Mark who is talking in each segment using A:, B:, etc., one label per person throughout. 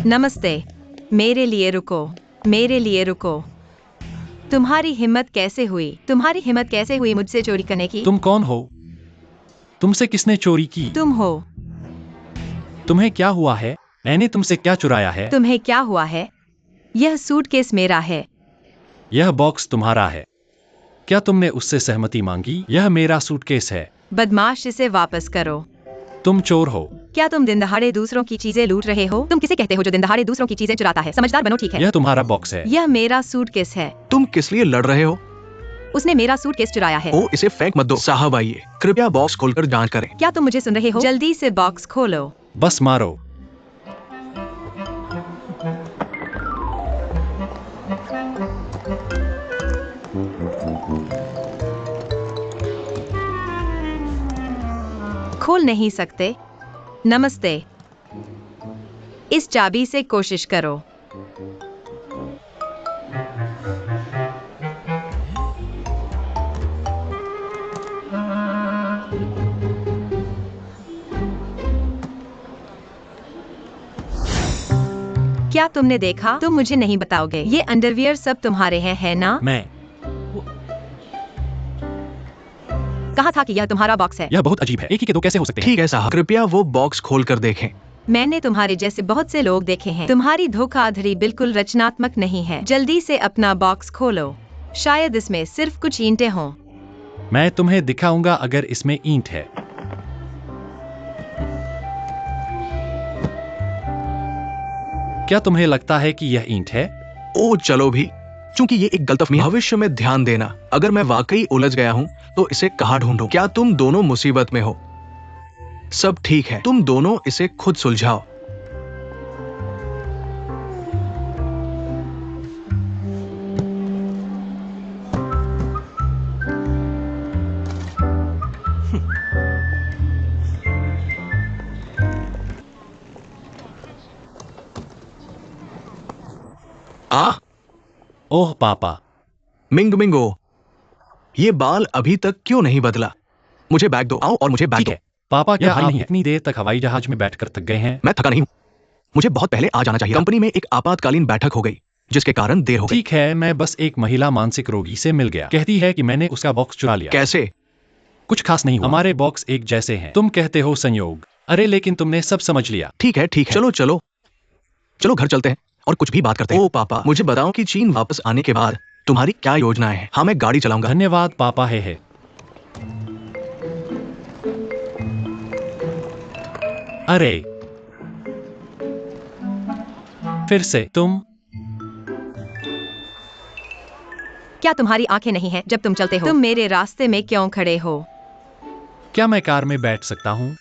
A: नमस्ते। मेरे लिए रुको, मेरे लिए रुको। तुम्हारी हिम्मत कैसे हुई मुझसे चोरी करने की?
B: तुम कौन हो? तुमसे किसने चोरी की?
A: तुम हो।
B: तुम्हें क्या हुआ है? मैंने तुमसे क्या चुराया है?
A: तुम्हें क्या हुआ है? यह सूटकेस मेरा है।
B: यह बॉक्स तुम्हारा है। क्या तुमने उससे सहमति मांगी? यह मेरा सूटकेस है।
A: बदमाश, इसे वापस करो।
B: तुम चोर हो।
A: क्या तुम दिन दहाड़े दूसरों की चीजें लूट रहे हो? तुम किसे कहते हो जो दिन दहाड़े दूसरों की चीजें चुराता है? समझदार बनो, ठीक है?
B: यह तुम्हारा बॉक्स है।
A: यह मेरा सूटकेस है।
C: तुम किस लिए लड़ रहे हो?
A: उसने मेरा सूटकेस चुराया है।
C: ओ, इसे फेंक मत दो। साहब आइए, कृपया बॉक्स खोलकर जांच करें।
A: क्या तुम मुझे सुन रहे हो? जल्दी से बॉक्स खोलो।
B: बस मारो।
A: खोल नहीं सकते? नमस्ते। इस चाबी से कोशिश करो। क्या तुमने देखा? तुम मुझे नहीं बताओगे? ये अंडरवियर सब तुम्हारे हैं, है ना?
B: मैं
A: कहा था कि यह तुम्हारा बॉक्स है।
B: यह बहुत अजीब है। एक ही के दो कैसे हो सकते हैं?
C: ठीक है साहब, कृपया वो बॉक्स खोलकर देखें।
A: मैंने तुम्हारे जैसे बहुत से लोग देखे हैं। तुम्हारी धोखाधड़ी बिल्कुल रचनात्मक नहीं है। जल्दी से अपना बॉक्स खोलो। शायद इसमें सिर्फ कुछ ईंटें हों।
B: मैं तुम्हें दिखाऊंगा अगर इसमें ईंट है। क्या तुम्हें लगता है कि यह ईंट है?
C: ओ चलो भी, चूंकि ये एक गलतफहमी है, भविष्य में ध्यान देना। अगर मैं वाकई उलझ गया हूँ तो इसे कहाँ ढूंढूं? क्या तुम दोनों मुसीबत में हो? सब ठीक है, तुम दोनों इसे खुद सुलझाओ। आ
B: ओह पापा।
C: मिंग मिंगो, ये बाल अभी तक क्यों नहीं बदला? मुझे बैग दो। आओ और मुझे बैग
B: ठीक
C: दो।
B: है पापा, क्या यह भारी
C: आप
B: नहीं है? इतनी देर तक हवाई जहाज में बैठकर थक गए हैं?
C: मैं थका नहीं हूँ, मुझे बहुत पहले आ जाना चाहिए। कंपनी में एक आपातकालीन बैठक हो गई जिसके कारण देर हो गई।
B: ठीक है, मैं बस एक महिला मानसिक रोगी से मिल गया। कहती है कि मैंने उसका बॉक्स चुरा लिया।
C: कैसे?
B: कुछ खास नहीं हुआ। हमारे बॉक्स एक जैसे हैं। तुम कहते हो संयोग। अरे लेकिन तुमने सब समझ लिया।
C: ठीक है ठीक है, चलो चलो चलो घर चलते हैं और कुछ भी बात करते हैं। ओ पापा, मुझे बताओ कि चीन वापस आने के बाद तुम्हारी क्या योजनाएं हैं? हाँ, मैं गाड़ी चलाऊंगा।
B: धन्यवाद पापा। है अरे फिर से तुम।
A: क्या तुम्हारी आंखें नहीं हैं जब तुम चलते हो? तुम मेरे रास्ते में क्यों खड़े हो?
B: क्या मैं कार में बैठ सकता हूँ?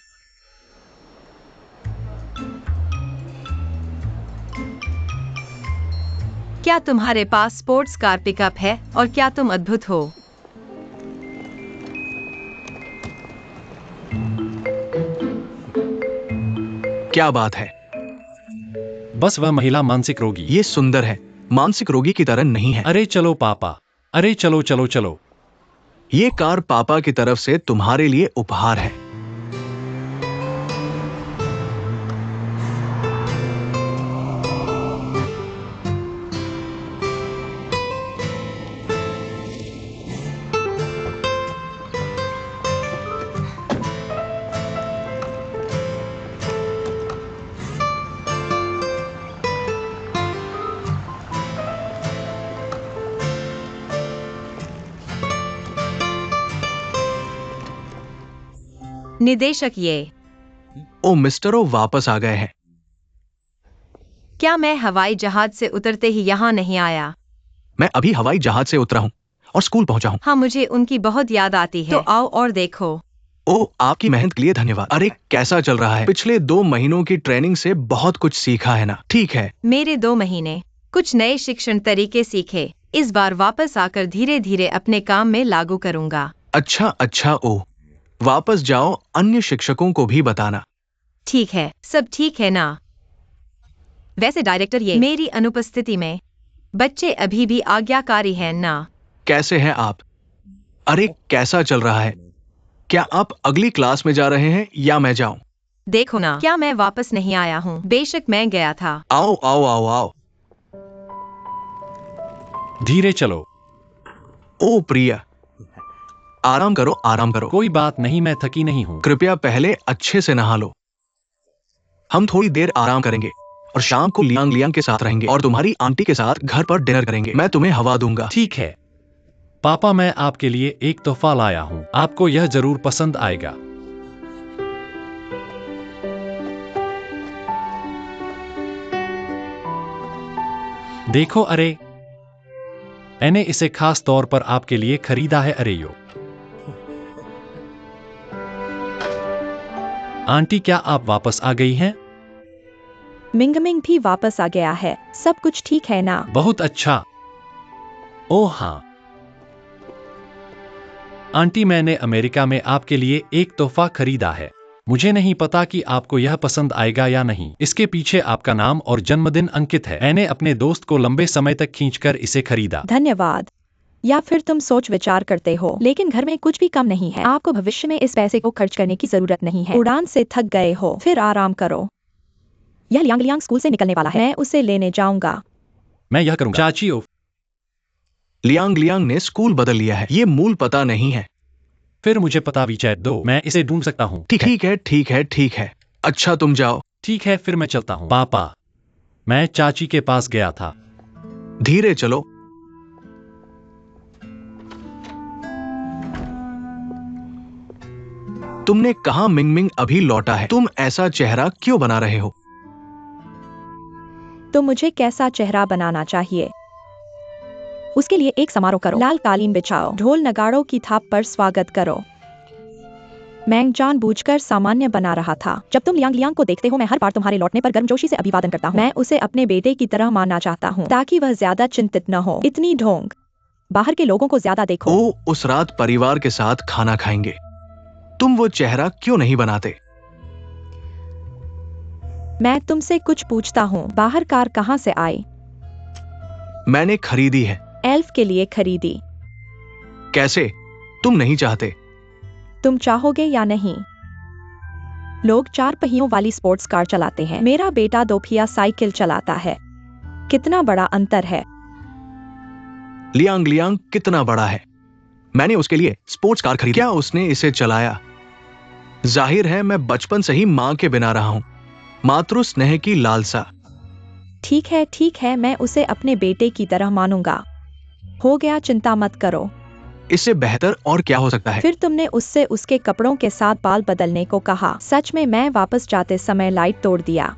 A: क्या तुम्हारे पास स्पोर्ट्स कार पिकअप है? और क्या तुम अद्भुत हो?
C: क्या बात है?
B: बस वह महिला मानसिक रोगी।
C: ये सुंदर है, मानसिक रोगी की तरह नहीं है।
B: अरे चलो पापा। अरे चलो चलो चलो।
C: ये कार पापा की तरफ से तुम्हारे लिए उपहार है।
A: निदेशक, ये
C: ओ मिस्टर ओ वापस आ गए हैं।
A: क्या मैं हवाई जहाज से उतरते ही यहाँ नहीं आया?
C: मैं अभी हवाई जहाज से उतरा हूँ और स्कूल पहुंचा हूँ।
A: हाँ, मुझे उनकी बहुत याद आती है। तो आओ और देखो।
C: ओ, आपकी मेहनत के लिए धन्यवाद। अरे कैसा चल रहा है? पिछले 2 महीनों की ट्रेनिंग से बहुत कुछ सीखा है ना? ठीक है।
A: मेरे 2 महीने, कुछ नए शिक्षण तरीके सीखे। इस बार वापस आकर धीरे धीरे अपने काम में लागू करूंगा।
C: अच्छा अच्छा, ओ वापस जाओ, अन्य शिक्षकों को भी बताना।
A: ठीक है, सब ठीक है ना? वैसे डायरेक्टर, ये मेरी अनुपस्थिति में बच्चे अभी भी आज्ञाकारी हैं ना?
C: कैसे हैं आप? अरे कैसा चल रहा है? क्या आप अगली क्लास में जा रहे हैं या मैं जाऊं?
A: देखो ना, क्या मैं वापस नहीं आया हूँ? बेशक मैं गया था।
C: आओ आओ आओ आओ।
B: धीरे चलो।
C: ओ प्रिया, आराम करो आराम करो।
B: कोई बात नहीं, मैं थकी नहीं हूँ।
C: कृपया पहले अच्छे से नहा लो। हम थोड़ी देर आराम करेंगे और शाम को लियांग लियांग के साथ रहेंगे और तुम्हारी आंटी के साथ घर पर डिनर करेंगे। मैं तुम्हें हवा दूंगा।
B: ठीक है पापा, मैं आपके लिए एक तोहफा लाया हूँ, आपको यह जरूर पसंद आएगा। देखो, अरे मैंने इसे खास तौर पर आपके लिए खरीदा है। अरे यो आंटी, क्या आप वापस आ गई हैं?
D: मिंग मिंग भी वापस आ गया है। सब कुछ ठीक है ना?
B: बहुत अच्छा। ओह हाँ आंटी, मैंने अमेरिका में आपके लिए एक तोहफा खरीदा है। मुझे नहीं पता कि आपको यह पसंद आएगा या नहीं। इसके पीछे आपका नाम और जन्मदिन अंकित है। मैंने अपने दोस्त को लंबे समय तक खींचकर इसे खरीदा।
D: धन्यवाद। या फिर तुम सोच विचार करते हो, लेकिन घर में कुछ भी कम नहीं है। आपको भविष्य में इस पैसे को खर्च करने की जरूरत नहीं है। उड़ान से थक गए हो, फिर आराम करो। यह लियांग लियांग स्कूल से निकलने वाला है, मैं उसे लेने जाऊंगा।
B: मैं यह करूंगा। चाची, ओफ,
C: लियांग लियांग ने स्कूल बदल लिया है। ये मूल पता नहीं है।
B: फिर मुझे पता विचय दो, मैं इसे ढूंढ सकता हूँ।
C: ठीक है ठीक है ठीक है। अच्छा तुम जाओ।
B: ठीक है, फिर मैं चलता हूँ। पापा, मैं चाची के पास गया था।
C: धीरे चलो। तुमने कहा मिंग मिंग अभी लौटा है? तुम ऐसा चेहरा क्यों बना रहे हो?
D: तो मुझे कैसा चेहरा बनाना चाहिए? उसके लिए एक समारोह करो, लाल कालीन बिछाओ, ढोल नगाड़ों की थाप पर स्वागत करो। मैं जानबूझकर सामान्य बना रहा था। जब तुम लियांग लियांग को देखते हो, मैं हर बार तुम्हारे लौटने पर गर्मजोशी से अभिवादन करता हूँ। मैं उसे अपने बेटे की तरह मानना चाहता हूँ, ताकि वह ज्यादा चिंतित न हो। इतनी ढोंग, बाहर के लोगों को ज्यादा देखो।
C: ओ, उस रात परिवार के साथ खाना खाएंगे। तुम वो चेहरा क्यों नहीं बनाते?
D: मैं तुमसे कुछ पूछता हूँ, बाहर कार कहाँ से आई?
C: मैंने खरीदी है।
D: एल्फ के लिए खरीदी।
C: कैसे? तुम नहीं चाहते?
D: तुम चाहोगे या नहीं? लोग 4 पहियों वाली स्पोर्ट्स कार चलाते हैं, मेरा बेटा 2 पहिया साइकिल चलाता है। कितना बड़ा अंतर है।
C: लियांग लियांग कितना बड़ा है? मैंने उसके लिए स्पोर्ट्स कार खरीदी। क्या उसने इसे चलाया? जाहिर है मैं बचपन से ही मां के बिना रहा हूं। मातृ स्नेह की लालसा।
D: ठीक है, मैं उसे अपने बेटे की तरह मानूंगा। हो गया, चिंता मत करो।
C: इससे बेहतर और क्या हो सकता है?
D: फिर तुमने उससे उसके कपड़ों के साथ बाल बदलने को कहा। सच में मैं वापस जाते समय लाइट तोड़ दिया।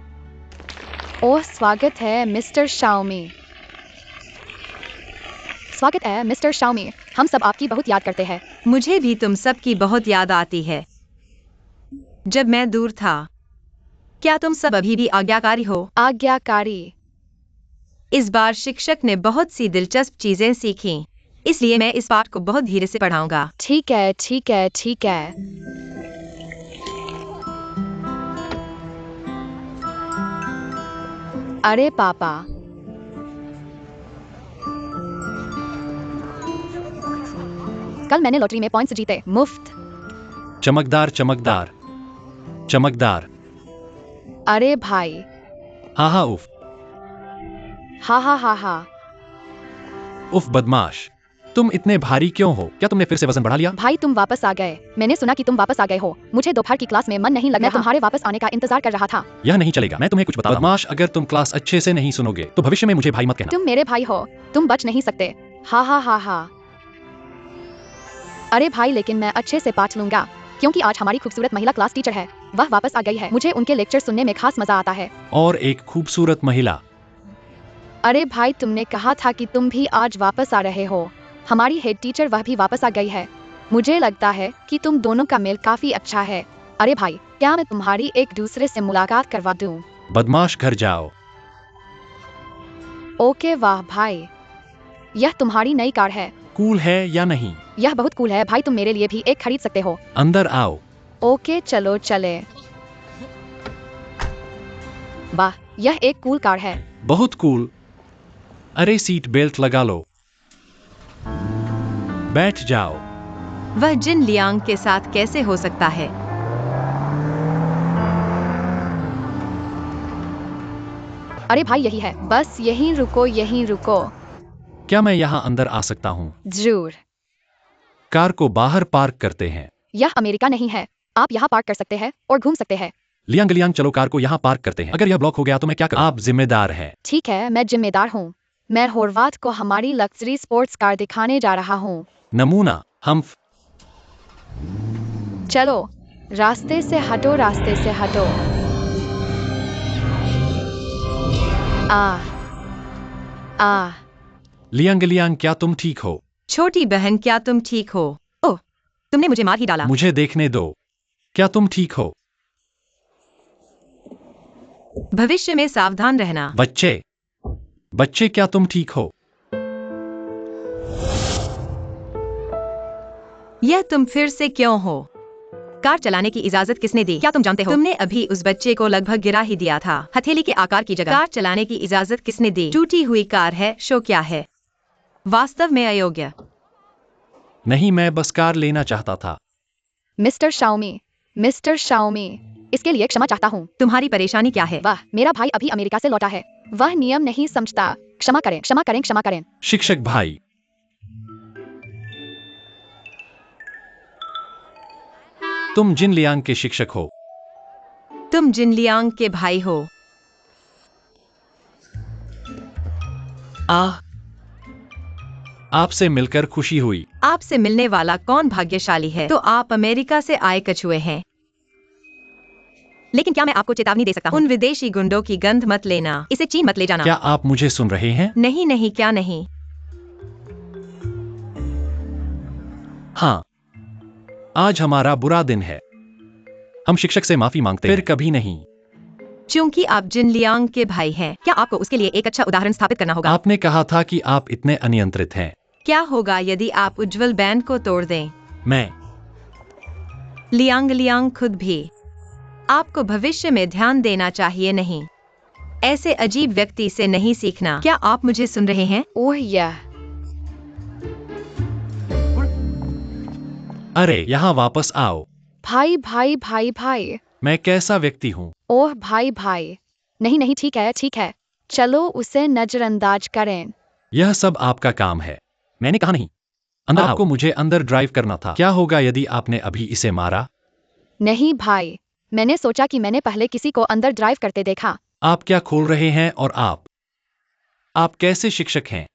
E: ओह, स्वागत है मिस्टर शाओमी। स्वागत है मिस्टर शाओमी। हम सब आपकी बहुत याद करते हैं।
A: मुझे भी तुम सबकी बहुत याद आती है। जब मैं दूर था। क्या तुम सब अभी भी आज्ञाकारी हो?
E: आज्ञाकारी।
A: इस बार शिक्षक ने बहुत सी दिलचस्प चीजें सीखी, इसलिए मैं इस पाठ को बहुत धीरे से पढ़ाऊंगा।
E: ठीक है ठीक है ठीक है। अरे पापा, कल मैंने लॉटरी में पॉइंट्स जीते, मुफ्त।
B: चमकदार चमकदार चमकदार।
E: अरे भाई,
B: हाँ हाँ उफ,
E: हा हा हा हा।
B: उफ बदमाश, तुम इतने भारी क्यों हो? क्या तुमने फिर से वजन बढ़ा लिया?
E: भाई तुम वापस आ गए। मैंने सुना कि तुम वापस आ गए हो। मुझे दोपहर की क्लास में मन नहीं लग रहा। मैं तुम्हारे वापस आने का इंतजार कर रहा था।
B: यह नहीं चलेगा, मैं तुम्हें कुछ बताता हूं। बदमाश, अगर तुम क्लास अच्छे से नहीं सुनोगे तो भविष्य में मुझे भाई मत कहना।
E: तुम मेरे भाई हो, तुम बच नहीं सकते। हा हा हा हा। अरे भाई, लेकिन मैं अच्छे से पाठ लूंगा, क्योंकि आज हमारी खूबसूरत महिला क्लास टीचर है। वह वापस आ गई है। मुझे उनके लेक्चर सुनने में खास मजा आता है।
B: और एक खूबसूरत महिला।
E: अरे भाई, तुमने कहा था कि तुम भी आज वापस आ रहे हो। हमारी हेड टीचर वह भी वापस आ गई है। मुझे लगता है कि तुम दोनों का मेल काफी अच्छा है। अरे भाई, क्या मैं तुम्हारी एक दूसरे से मुलाकात करवा दूं?
B: बदमाश, घर जाओ।
E: ओके, वाह भाई, यह तुम्हारी नई कार है।
B: कूल है या नहीं?
E: यह बहुत कूल है भाई, तुम मेरे लिए भी एक खरीद सकते हो।
B: अंदर आओ।
E: ओके, चलो चले। वाह, यह एक कूल कार है।
B: बहुत कूल। अरे सीट बेल्ट लगा लो। बैठ जाओ।
A: वह जिन लियांग के साथ कैसे हो सकता है?
E: अरे भाई यही है, बस यहीं रुको, यहीं रुको।
B: क्या मैं यहाँ अंदर आ सकता हूँ?
E: जरूर।
B: कार को बाहर पार्क करते हैं।
E: यह अमेरिका नहीं है, आप यहाँ पार्क कर सकते हैं और घूम सकते हैं।
B: लियांग लियांग, चलो कार को यहाँ पार्क करते हैं। अगर यह ब्लॉक हो गया तो मैं क्या करूँ? आप जिम्मेदार हैं।
E: ठीक है, मैं जिम्मेदार हूँ। मैं होर्वाथ को हमारी लग्जरी स्पोर्ट्स कार दिखाने जा रहा हूँ।
B: नमूना, हम
E: चलो, रास्ते से हटो, रास्ते से हटो। आ
B: लियांग लियांग, क्या तुम ठीक हो?
A: छोटी बहन, क्या तुम ठीक हो? ओह, तुमने मुझे मार ही डाला।
B: मुझे देखने दो। क्या तुम ठीक हो?
A: भविष्य में सावधान रहना।
B: बच्चे बच्चे, क्या तुम ठीक हो?
A: यह तुम फिर से क्यों हो? कार चलाने की इजाजत किसने दी? क्या तुम जानते हो? तुमने अभी उस बच्चे को लगभग गिरा ही दिया था, हथेली के आकार की जगह। कार चलाने की इजाजत किसने दी? टूटी हुई कार है, शो क्या है? वास्तव में अयोग्य।
B: नहीं, मैं बस कार लेना चाहता था।
E: मिस्टर शाओमी, इसके लिए क्षमा चाहता हूँ।
A: तुम्हारी परेशानी क्या है?
E: वाह, मेरा भाई अभी अमेरिका से लौटा है, वह नियम नहीं समझता। क्षमा करें, क्षमा करें, क्षमा करें।
B: शिक्षक भाई, तुम जिन लियांग के शिक्षक हो।
A: तुम जिन लियांग के भाई हो।
B: आपसे मिलकर खुशी हुई।
A: आपसे मिलने वाला कौन भाग्यशाली है? तो आप अमेरिका से आए कछुए हैं। लेकिन क्या मैं आपको चेतावनी दे सकता हूँ? उन विदेशी गुंडों की गंध मत लेना, इसे चीन मत ले जाना।
B: क्या आप मुझे सुन रहे हैं?
A: नहीं नहीं, क्या नहीं?
B: हाँ, आज हमारा बुरा दिन है। हम शिक्षक से माफी मांगते हैं। फिर कभी नहीं।
A: क्योंकि आप जिन लियांग के भाई हैं, क्या आपको उसके लिए एक अच्छा उदाहरण स्थापित करना होगा?
B: आपने कहा था कि आप इतने अनियंत्रित हैं।
A: क्या होगा यदि आप उज्जवल बैंड को तोड़ दें?
B: मैं
A: लियांग खुद भी। आपको भविष्य में ध्यान देना चाहिए, नहीं ऐसे अजीब व्यक्ति से नहीं सीखना। क्या आप मुझे सुन रहे हैं?
E: ओह यह
B: अरे, यहाँ वापस आओ।
E: भाई।
B: मैं कैसा व्यक्ति हूँ?
E: ओह भाई। नहीं नहीं, ठीक है, चलो उसे नजरअंदाज करें।
B: यह सब आपका काम है। मैंने कहा नहीं। अंदर आपको मुझे अंदर ड्राइव करना था। क्या होगा यदि आपने अभी इसे मारा?
E: नहीं भाई, मैंने सोचा कि मैंने पहले किसी को अंदर ड्राइव करते देखा।
B: आप क्या खोल रहे हैं? और आप कैसे शिक्षक हैं?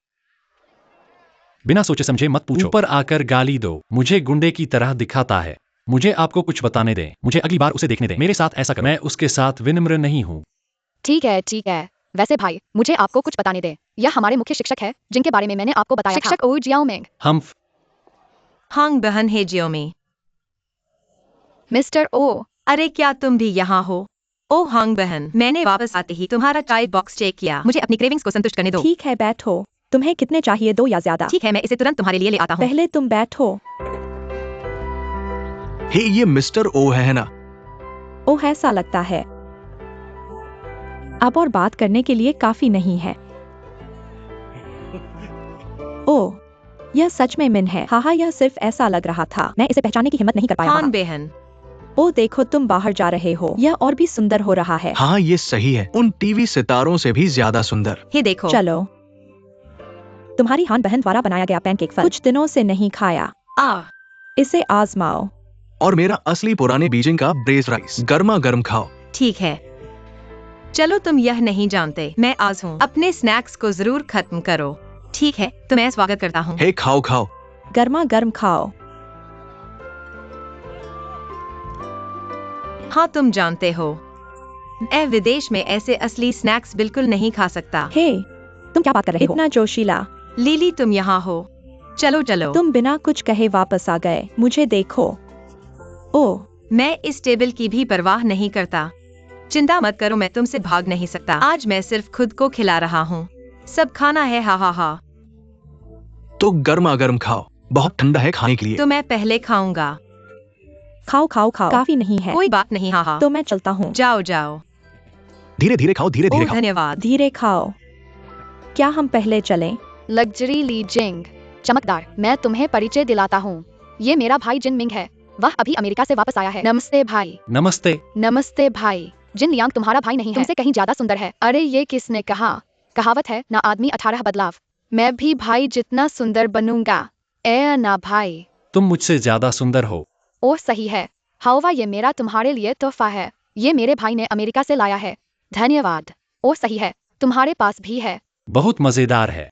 B: बिना सोचे समझे मत पूछो। ऊपर आकर गाली दो। मुझे गुंडे की तरह दिखाता है। मुझे आपको कुछ बताने दें। मुझे अगली बार उसे देखने दें। मेरे साथ ऐसा कर। मैं उसके साथ विनम्र नहीं हूँ।
E: ठीक है। वैसे भाई, मुझे आपको कुछ बताने दें। यह हमारे मुख्य शिक्षक है, जिनके बारे में मैंने आपको बताया था। शिक्षक ओ जियाओमिंग।
B: हम
A: हांग बहन है जियोमी।
E: मिस्टर ओ।
A: अरे, क्या तुम भी यहाँ हो? ओ हांग बहन, मैंने वापस आते ही तुम्हारा चाय बॉक्स चेक किया। मुझे अपनी क्रेविंग्स को संतुष्ट करने दो।
D: ठीक है, बैठो। तुम्हें कितने चाहिए, 2 या ज्यादा?
A: ठीक है, मैं इसे तुरंत तुम्हारे लिए ले आता हूँ।
D: पहले तुम बैठो।
C: हे, ये मिस्टर ओ है ना?
D: ओह, ऐसा लगता है। अब और बात करने के लिए काफी नहीं है। ओह, यह सच में मिन है। हाँ, यह सिर्फ ऐसा लग रहा था। मैं इसे पहचानने की हिम्मत नहीं कर पाया।
A: हान बहन।
D: ओह देखो, तुम बाहर जा रहे हो। यह और भी सुंदर हो रहा है।
C: हाँ, ये सही है। उन टीवी सितारों से भी ज्यादा सुंदर।
A: हे देखो।
D: चलो, तुम्हारी हान बहन द्वारा बनाया गया पैनकेक फल कुछ दिनों से नहीं खाया। इसे आजमाओ।
C: और मेरा असली पुराने बीजिंग का ब्रेज राइस गर्मा गर्म खाओ।
A: ठीक है, चलो, तुम यह नहीं जानते मैं आज हूँ। अपने स्नैक्स को जरूर खत्म करो। ठीक है, तो मैं स्वागत करता हूँ।
C: हे, खाओ।
D: गर्मा गर्म खाओ।
A: हाँ, तुम जानते हो, मैं विदेश में ऐसे असली स्नैक्स बिल्कुल नहीं खा सकता।
D: हे, तुम क्या बात कर रहे हो? इतना जोशीला।
A: लिली, तुम यहाँ हो। चलो।
D: तुम बिना कुछ कहे वापस आ गए। मुझे देखो। ओह,
A: मैं इस टेबल की भी परवाह नहीं करता। चिंता मत करो, मैं तुमसे भाग नहीं सकता। आज मैं सिर्फ खुद को खिला रहा हूँ। सब खाना है। हा।
C: तो गर्मा गर्म खाओ, बहुत ठंडा है खाने के लिए।
A: तो मैं पहले खाऊंगा।
D: खाओ। काफी नहीं है।
A: कोई बात नहीं। हा।
D: तो मैं चलता हूँ।
A: जाओ।
C: धीरे धीरे खाओ, धीरे
A: ओह,
C: खाओ।
A: धन्यवाद।
D: धीरे खाओ। क्या हम पहले चलें?
E: लग्जरी लीजिंग चमकदार। मैं तुम्हें परिचय दिलाता हूँ, ये मेरा भाई जिन मिंग है। वह अभी अमेरिका से वापस आया है। नमस्ते भाई।
B: नमस्ते।
E: नमस्ते भाई। जिन लियांग तुम्हारा भाई नहीं है, तुमसे कहीं ज्यादा सुंदर है। अरे ये किसने कहा? कहावत है ना आदमी 18 बदलाव। मैं भी भाई जितना सुंदर बनूंगा। ए ना भाई।
B: तुम मुझसे ज्यादा सुंदर हो।
E: ओह सही है। हवा ये मेरा तुम्हारे लिए तोहफा है। ये मेरे भाई ने अमेरिका से लाया है। धन्यवाद। ओह सही है, तुम्हारे पास भी है।
B: बहुत मजेदार है।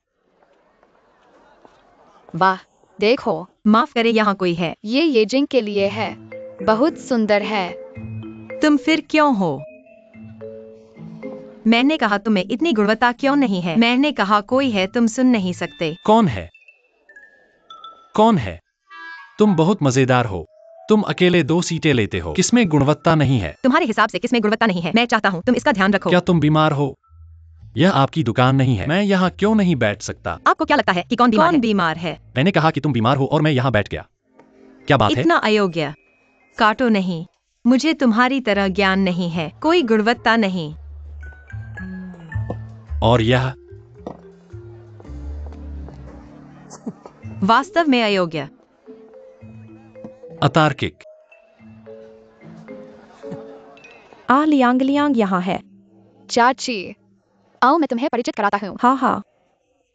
E: वाह देखो,
A: माफ करे, यहाँ कोई है।
E: ये येजिंग के लिए है। बहुत सुंदर है।
A: तुम फिर क्यों हो? मैंने कहा तुम्हें इतनी गुणवत्ता क्यों नहीं है। मैंने कहा कोई है, तुम सुन नहीं सकते।
B: कौन है? कौन है? तुम बहुत मजेदार हो। तुम अकेले 2 सीटें लेते हो। किसमें गुणवत्ता नहीं है?
A: तुम्हारे हिसाब से किसमें गुणवत्ता नहीं है? मैं चाहता हूँ तुम इसका ध्यान रखो।
B: क्या तुम बीमार हो? यह आपकी दुकान नहीं है। मैं यहाँ क्यों नहीं बैठ सकता?
A: आपको क्या लगता है कि कौन बीमार है?
B: मैंने कहा कि तुम बीमार हो और मैं यहाँ बैठ गया। क्या बात है?
A: इतना अयोग्य। काटो नहीं। मुझे तुम्हारी तरह ज्ञान नहीं है। कोई गुणवत्ता नहीं।
B: और यह
A: वास्तव में अयोग्य।
B: अतार्किक।
D: लियांग लियांग यहाँ है।
E: चाची, आओ मैं तुम्हें परिचित कराता हूँ।
D: हाँ हाँ,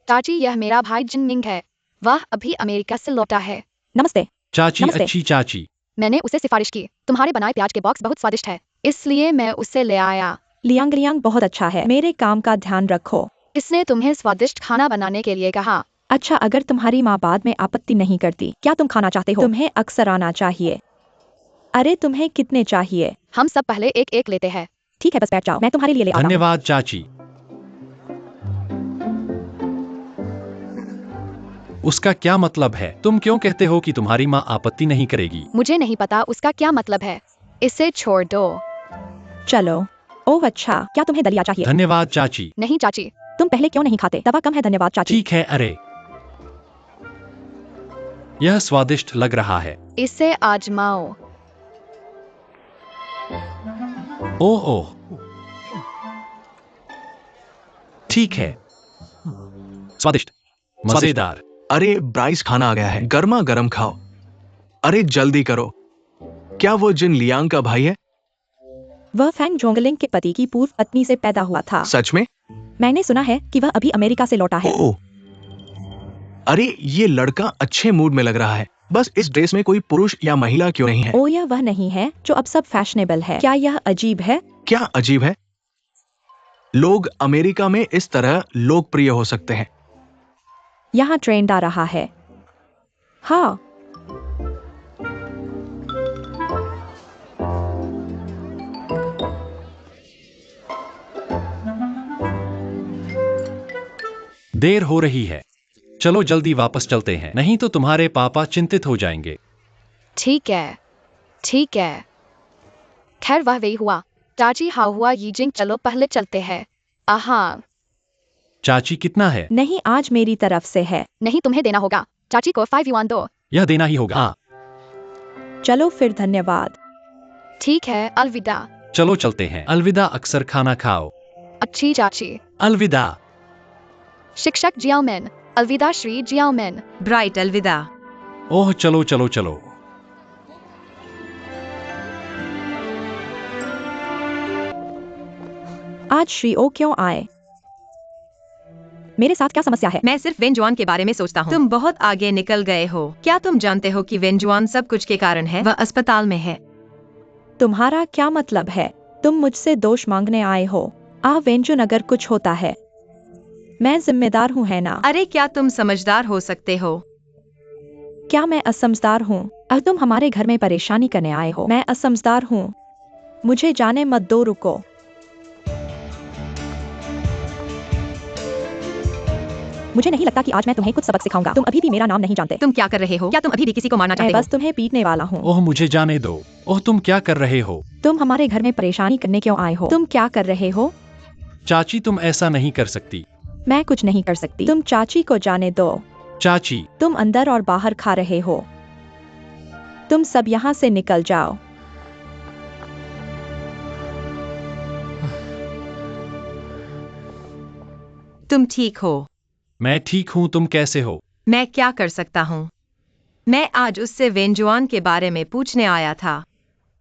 E: चाची यह मेरा भाई जिनमिंग है। वह अभी अमेरिका से लौटा है।
D: नमस्ते।
B: चाची,
D: नमस्ते।
B: अच्छी चाची।
E: मैंने उसे सिफारिश की। तुम्हारे बनाए प्याज के बॉक्स बहुत स्वादिष्ट है, इसलिए मैं उसे ले आया।
D: लियांग लियांग बहुत अच्छा है। मेरे काम का ध्यान रखो।
E: इसने तुम्हें स्वादिष्ट खाना बनाने के लिए कहा।
D: अच्छा, अगर तुम्हारी माँ बाद में आपत्ति नहीं करती, क्या तुम खाना चाहते हो? तुम्हें अक्सर आना चाहिए। अरे तुम्हें कितने चाहिए?
E: हम सब पहले एक एक लेते हैं।
D: ठीक है, बस बैठ जाओ, मैं तुम्हारे लिए ले आता हूँ।
B: धन्यवाद चाची। उसका क्या मतलब है? तुम क्यों कहते हो कि तुम्हारी माँ आपत्ति नहीं करेगी?
E: मुझे नहीं पता उसका क्या मतलब है। इसे छोड़ दो।
D: चलो। ओह अच्छा, क्या तुम्हें दलिया चाहिए?
B: धन्यवाद चाची।
E: नहीं चाची।
D: तुम पहले क्यों नहीं खाते? दवा कम है। धन्यवाद चाची।
B: ठीक है। अरे यह स्वादिष्ट लग रहा है।
E: इसे आजमाओ।
B: ओह ओह, ठीक है। स्वादिष्ट, मजेदार।
C: अरे ब्राइस, खाना आ गया है, गर्मा गर्म खाओ। अरे जल्दी करो। क्या वो जिन लियांग का भाई है?
D: वह फैंग जोंगलिंग के पति की पूर्व पत्नी से पैदा हुआ था।
C: सच में?
D: मैंने सुना है कि वह अभी अमेरिका से लौटा है।
C: ओह, अरे ये लड़का अच्छे मूड में लग रहा है। बस इस ड्रेस में कोई पुरुष या महिला क्यों नहीं है?
D: ओ यह वह नहीं है जो अब सब फैशनेबल है। क्या यह अजीब है?
C: क्या अजीब है? लोग अमेरिका में इस तरह लोकप्रिय हो सकते हैं।
D: यहाँ ट्रेंड आ रहा है। हाँ,
B: देर हो रही है। चलो जल्दी वापस चलते हैं, नहीं तो तुम्हारे पापा चिंतित हो जाएंगे।
E: ठीक है, ठीक है। खैर वह वही हुआ। चाची हाँ हुआ यीजिंग, चलो पहले चलते हैं। आहा।
B: चाची कितना है?
D: नहीं आज मेरी तरफ से है।
E: नहीं तुम्हें देना होगा। चाची को 5 युआन दो।
B: यह देना ही होगा। हाँ,
D: चलो फिर, धन्यवाद।
E: ठीक है, अलविदा।
B: चलो चलते हैं। अलविदा। अक्सर खाना खाओ।
E: अच्छी चाची।
B: अलविदा।
E: शिक्षक जियाओमेन। अलविदा श्री जियाओमेन।
A: ब्राइट, अलविदा।
B: ओह चलो चलो चलो।
D: आज श्री ओ क्यों आए? मेरे साथ क्या समस्या है?
A: मैं सिर्फ वेंजुआन के बारे में सोचता हूँ। तुम बहुत आगे निकल गए हो। क्या तुम जानते हो कि वेंजुआन सब कुछ के कारण है? वह अस्पताल में है।
D: तुम्हारा क्या मतलब है? तुम मुझसे दोष मांगने आए हो? वेंजुन, अगर कुछ होता है मैं जिम्मेदार हूँ, है ना?
A: अरे क्या तुम समझदार हो सकते हो?
D: क्या मैं असमझदार हूँ? तुम हमारे घर में परेशानी करने आए हो। मैं असमझदार हूँ। मुझे जाने मत दो, रुको। मुझे नहीं लगता कि आज मैं तुम्हें कुछ सबक सिखाऊंगा। तुम अभी भी मेरा नाम नहीं जानते।
A: तुम क्या कर रहे हो? क्या तुम अभी भी किसी को मारना
D: मैं
A: चाहते हो?
D: बस तुम्हें पीटने वाला हूँ।
B: ओह मुझे जाने दो। ओह तुम क्या कर रहे हो?
D: तुम हमारे घर में परेशानी करने क्यों आए हो? तुम क्या कर रहे हो?
B: चाची तुम ऐसा नहीं कर सकती।
D: मैं कुछ नहीं कर सकती। तुम चाची को जाने दो।
B: चाची।
D: तुम अंदर और बाहर खा रहे हो। तुम सब यहाँ से निकल जाओ।
A: तुम ठीक हो?
B: मैं ठीक हूँ, तुम कैसे हो?
A: मैं क्या कर सकता हूँ? मैं आज उससे वेंजुआन के बारे में पूछने आया था।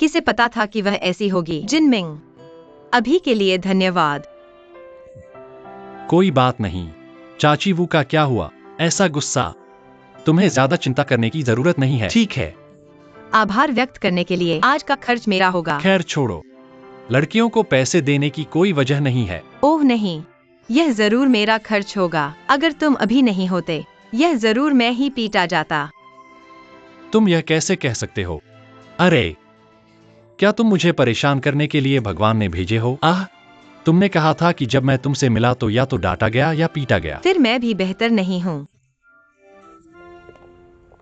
A: किसे पता था कि वह ऐसी होगी? जिनमिंग, अभी के लिए धन्यवाद।
B: कोई बात नहीं। चाची वू का क्या हुआ? ऐसा गुस्सा? तुम्हें ज्यादा चिंता करने की जरूरत नहीं है, ठीक है?
A: आभार व्यक्त करने के लिए आज का खर्च मेरा होगा।
B: खैर छोड़ो, लड़कियों को पैसे देने की कोई वजह नहीं है।
A: ओह नहीं, यह जरूर मेरा खर्च होगा। अगर तुम अभी नहीं होते, यह जरूर मैं ही पीटा जाता।
B: तुम यह कैसे कह सकते हो? अरे, क्या तुम मुझे परेशान करने के लिए भगवान ने भेजे हो? तुमने कहा था कि जब मैं तुमसे मिला तो या तो डांटा गया या पीटा गया।
A: फिर मैं भी बेहतर नहीं हूँ।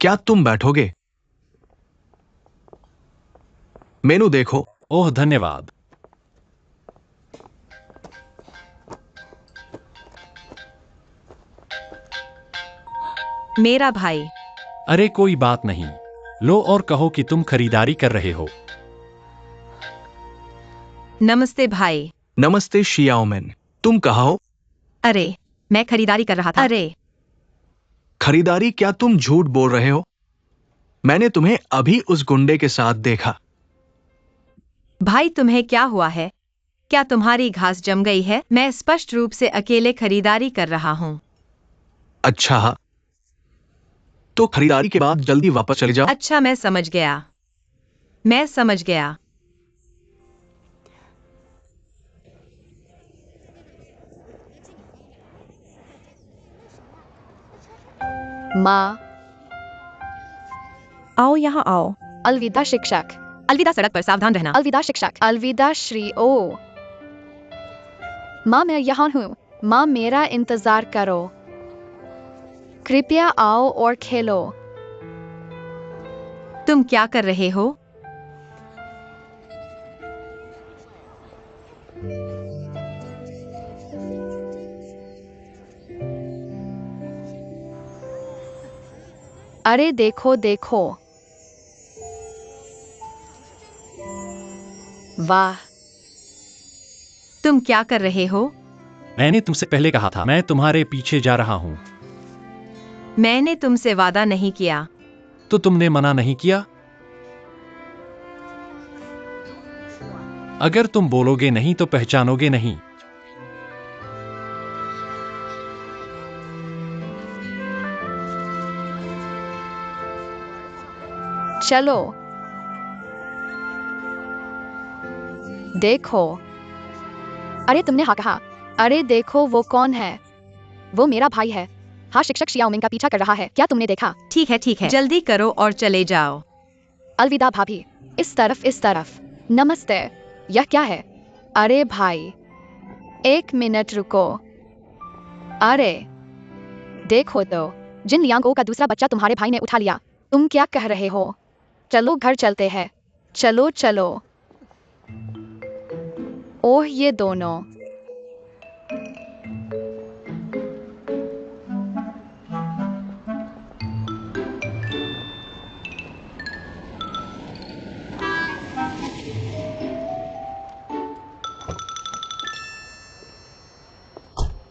C: क्या तुम बैठोगे? मेनू देखो।
B: ओह धन्यवाद।
A: मेरा भाई।
B: अरे कोई बात नहीं, लो और कहो कि तुम खरीदारी कर रहे हो।
A: नमस्ते भाई।
C: नमस्ते शियाओमेन, तुम कहाँ हो?
A: अरे, मैं खरीदारी कर रहा था। अरे,
C: खरीदारी? क्या तुम झूठ बोल रहे हो? मैंने तुम्हें अभी उस गुंडे के साथ देखा।
A: भाई तुम्हें क्या हुआ है? क्या तुम्हारी घास जम गई है? मैं स्पष्ट रूप से अकेले खरीदारी कर रहा हूँ।
C: अच्छा, तो खरीदारी के बाद जल्दी वापस चले जाओ।
A: अच्छा, मैं समझ गया। मैं समझ गया।
E: माँ,
D: आओ यहाँ आओ।
E: अलविदा शिक्षक।
A: अलविदा, सड़क पर सावधान रहना।
E: अलविदा शिक्षक। अलविदा श्री ओ। माँ मैं यहाँ हूँ। माँ मेरा इंतजार करो। कृपया आओ और खेलो।
A: तुम क्या कर रहे हो?
E: अरे देखो देखो। वाह,
A: तुम क्या कर रहे हो?
B: मैंने तुमसे पहले कहा था, मैं तुम्हारे पीछे जा रहा हूँ।
A: मैंने तुमसे वादा नहीं किया।
B: तो तुमने मना नहीं किया? अगर तुम बोलोगे नहीं तो पहचानोगे नहीं।
E: चलो देखो। अरे तुमने हाँ कहा। अरे देखो वो कौन है? वो मेरा भाई है। हाँ, शिक्षक शियाओमिंग का पीछा कर रहा है। क्या तुमने देखा?
A: ठीक है, जल्दी करो और चले जाओ।
E: अलविदा भाभी। इस तरफ, इस तरफ। नमस्ते। यह क्या है? अरे भाई, एक मिनट रुको। अरे देखो तो, जिन लियांगो का दूसरा बच्चा तुम्हारे भाई ने उठा लिया। तुम क्या कह रहे हो? चलो घर चलते हैं। चलो चलो। ओह ये दोनों।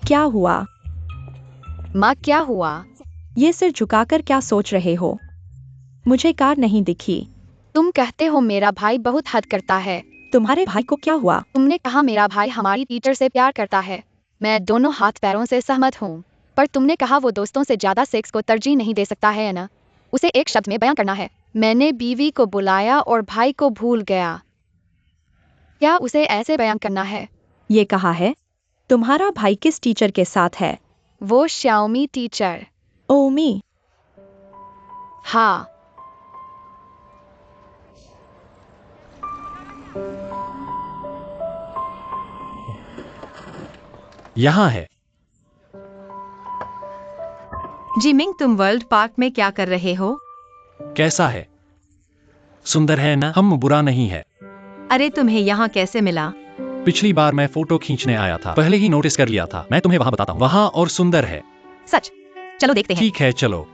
D: क्या हुआ?
E: माँ क्या हुआ?
D: ये सिर झुकाकर क्या सोच रहे हो? मुझे कार नहीं दिखी।
E: तुम कहते हो मेरा भाई बहुत हद करता है।
D: तुम्हारे भाई को क्या हुआ?
E: तुमने कहा मेरा भाई हमारी टीचर से प्यार करता है। मैं दोनों हाथ पैरों से सहमत हूँ, पर तुमने कहा वो दोस्तों से ज्यादा सेक्स को तरजीह नहीं दे सकता है ना? उसे एक शब्द में बयान करना है। मैंने बीवी को बुलाया और भाई को भूल गया। क्या उसे ऐसे बयान करना है?
D: ये कहा है। तुम्हारा भाई किस टीचर के साथ है?
E: वो श्याओमी टीचर।
D: ओमी।
E: हाँ।
B: यहाँ है।
A: जिमिंग, तुम वर्ल्ड पार्क में क्या कर रहे हो?
B: कैसा है? सुंदर है ना? हम बुरा नहीं है।
A: अरे तुम्हें यहाँ कैसे मिला?
B: पिछली बार मैं फोटो खींचने आया था, पहले ही नोटिस कर लिया था। मैं तुम्हें वहां बताता हूँ। वहां और सुंदर है।
A: सच? चलो देखते हैं।
B: ठीक है चलो।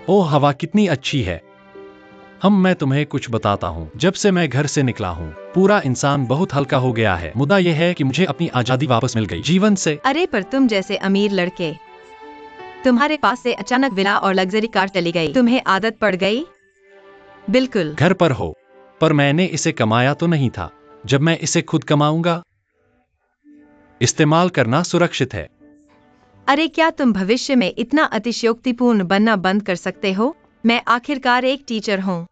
B: ओह हवा कितनी अच्छी है। मैं तुम्हें कुछ बताता हूँ। जब से मैं घर से निकला हूँ, पूरा इंसान बहुत हल्का हो गया है। मुद्दा यह है कि मुझे अपनी आजादी वापस मिल गई जीवन से।
A: अरे पर तुम जैसे अमीर लड़के, तुम्हारे पास से अचानक विला और लग्जरी कार चली गई। तुम्हें आदत पड़ गई? बिल्कुल।
B: घर पर हो। पर मैंने इसे कमाया तो नहीं था। जब मैं इसे खुद कमाऊंगा, इस्तेमाल करना सुरक्षित है।
A: अरे क्या तुम भविष्य में इतना अतिशयोक्तिपूर्ण बनना बंद कर सकते हो? मैं आखिरकार एक टीचर हूँ।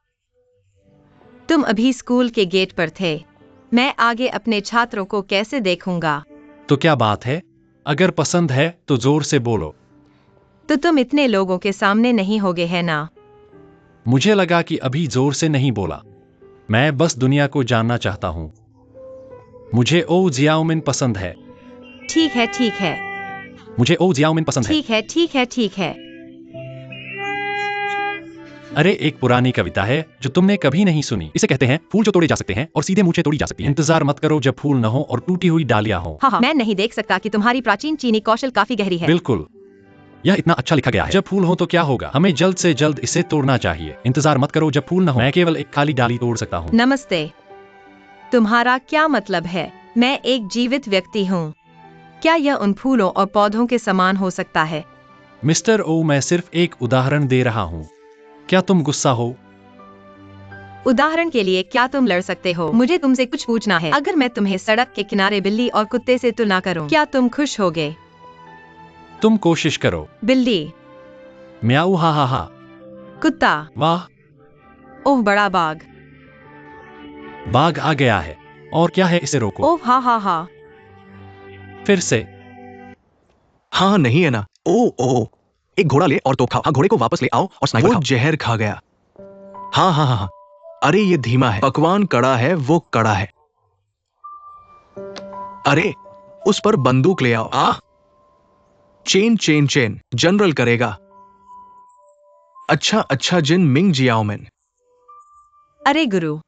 A: तुम अभी स्कूल के गेट पर थे। मैं आगे अपने छात्रों को कैसे देखूंगा?
B: तो क्या बात है? अगर पसंद है तो जोर से बोलो।
A: तो तुम इतने लोगों के सामने नहीं होगे, है ना?
B: मुझे लगा कि अभी जोर से नहीं बोला। मैं बस दुनिया को जानना चाहता हूँ। मुझे ओ जियाओमिन पसंद है।
A: ठीक है, ठीक है,
B: मुझे ओ जियाओमिन पसंद है।
A: ठीक है, ठीक है, ठीक है।
B: अरे एक पुरानी कविता है जो तुमने कभी नहीं सुनी। इसे कहते हैं फूल जो तोड़े जा सकते हैं और सीधे मुंह से तोड़ी जा सकती है। इंतजार मत करो जब फूल न हो और टूटी हुई डालियां हो।
A: हाँ, मैं नहीं देख सकता कि तुम्हारी प्राचीन चीनी कौशल काफी गहरी है।
B: बिल्कुल, यह इतना अच्छा लिखा गया है। जब फूल हो तो क्या होगा? हमें जल्द से जल्द इसे तोड़ना चाहिए। इंतजार मत करो जब फूल न हो। मैं केवल एक खाली डाली तोड़ सकता हूँ।
A: नमस्ते। तुम्हारा क्या मतलब है? मैं एक जीवित व्यक्ति हूँ। क्या यह उन फूलों और पौधों के समान हो सकता है?
B: मिस्टर ओ, मैं सिर्फ एक उदाहरण दे रहा हूँ। क्या तुम गुस्सा हो?
A: उदाहरण के लिए क्या तुम लड़ सकते हो? मुझे तुमसे कुछ पूछना है। अगर मैं तुम्हें सड़क के किनारे बिल्ली और कुत्ते से तुलना करूं, क्या तुम खुश होगे?
B: तुम कोशिश करो।
A: बिल्ली।
B: म्याऊ हा हा हा।
A: कुत्ता।
B: वाह,
A: ओह बड़ा बाघ।
B: बाघ आ गया है। और क्या है, इसे रोको।
A: ओह हा हा हा।
B: फिर से।
C: हाँ नहीं है ना? ओ एक घोड़ा ले और तो खाओ। हाँ, घोड़े को वापस ले आओ और स्नाइपर खाओ। वो जहर खा गया। हाँ हाँ हाँ हाँ। अरे ये धीमा है। पकवान कड़ा है, वो कड़ा है। अरे उस पर बंदूक ले आओ। Chain chain chain. जनरल करेगा। अच्छा अच्छा, जिन मिंग जियाओमिन।
A: अरे गुरु,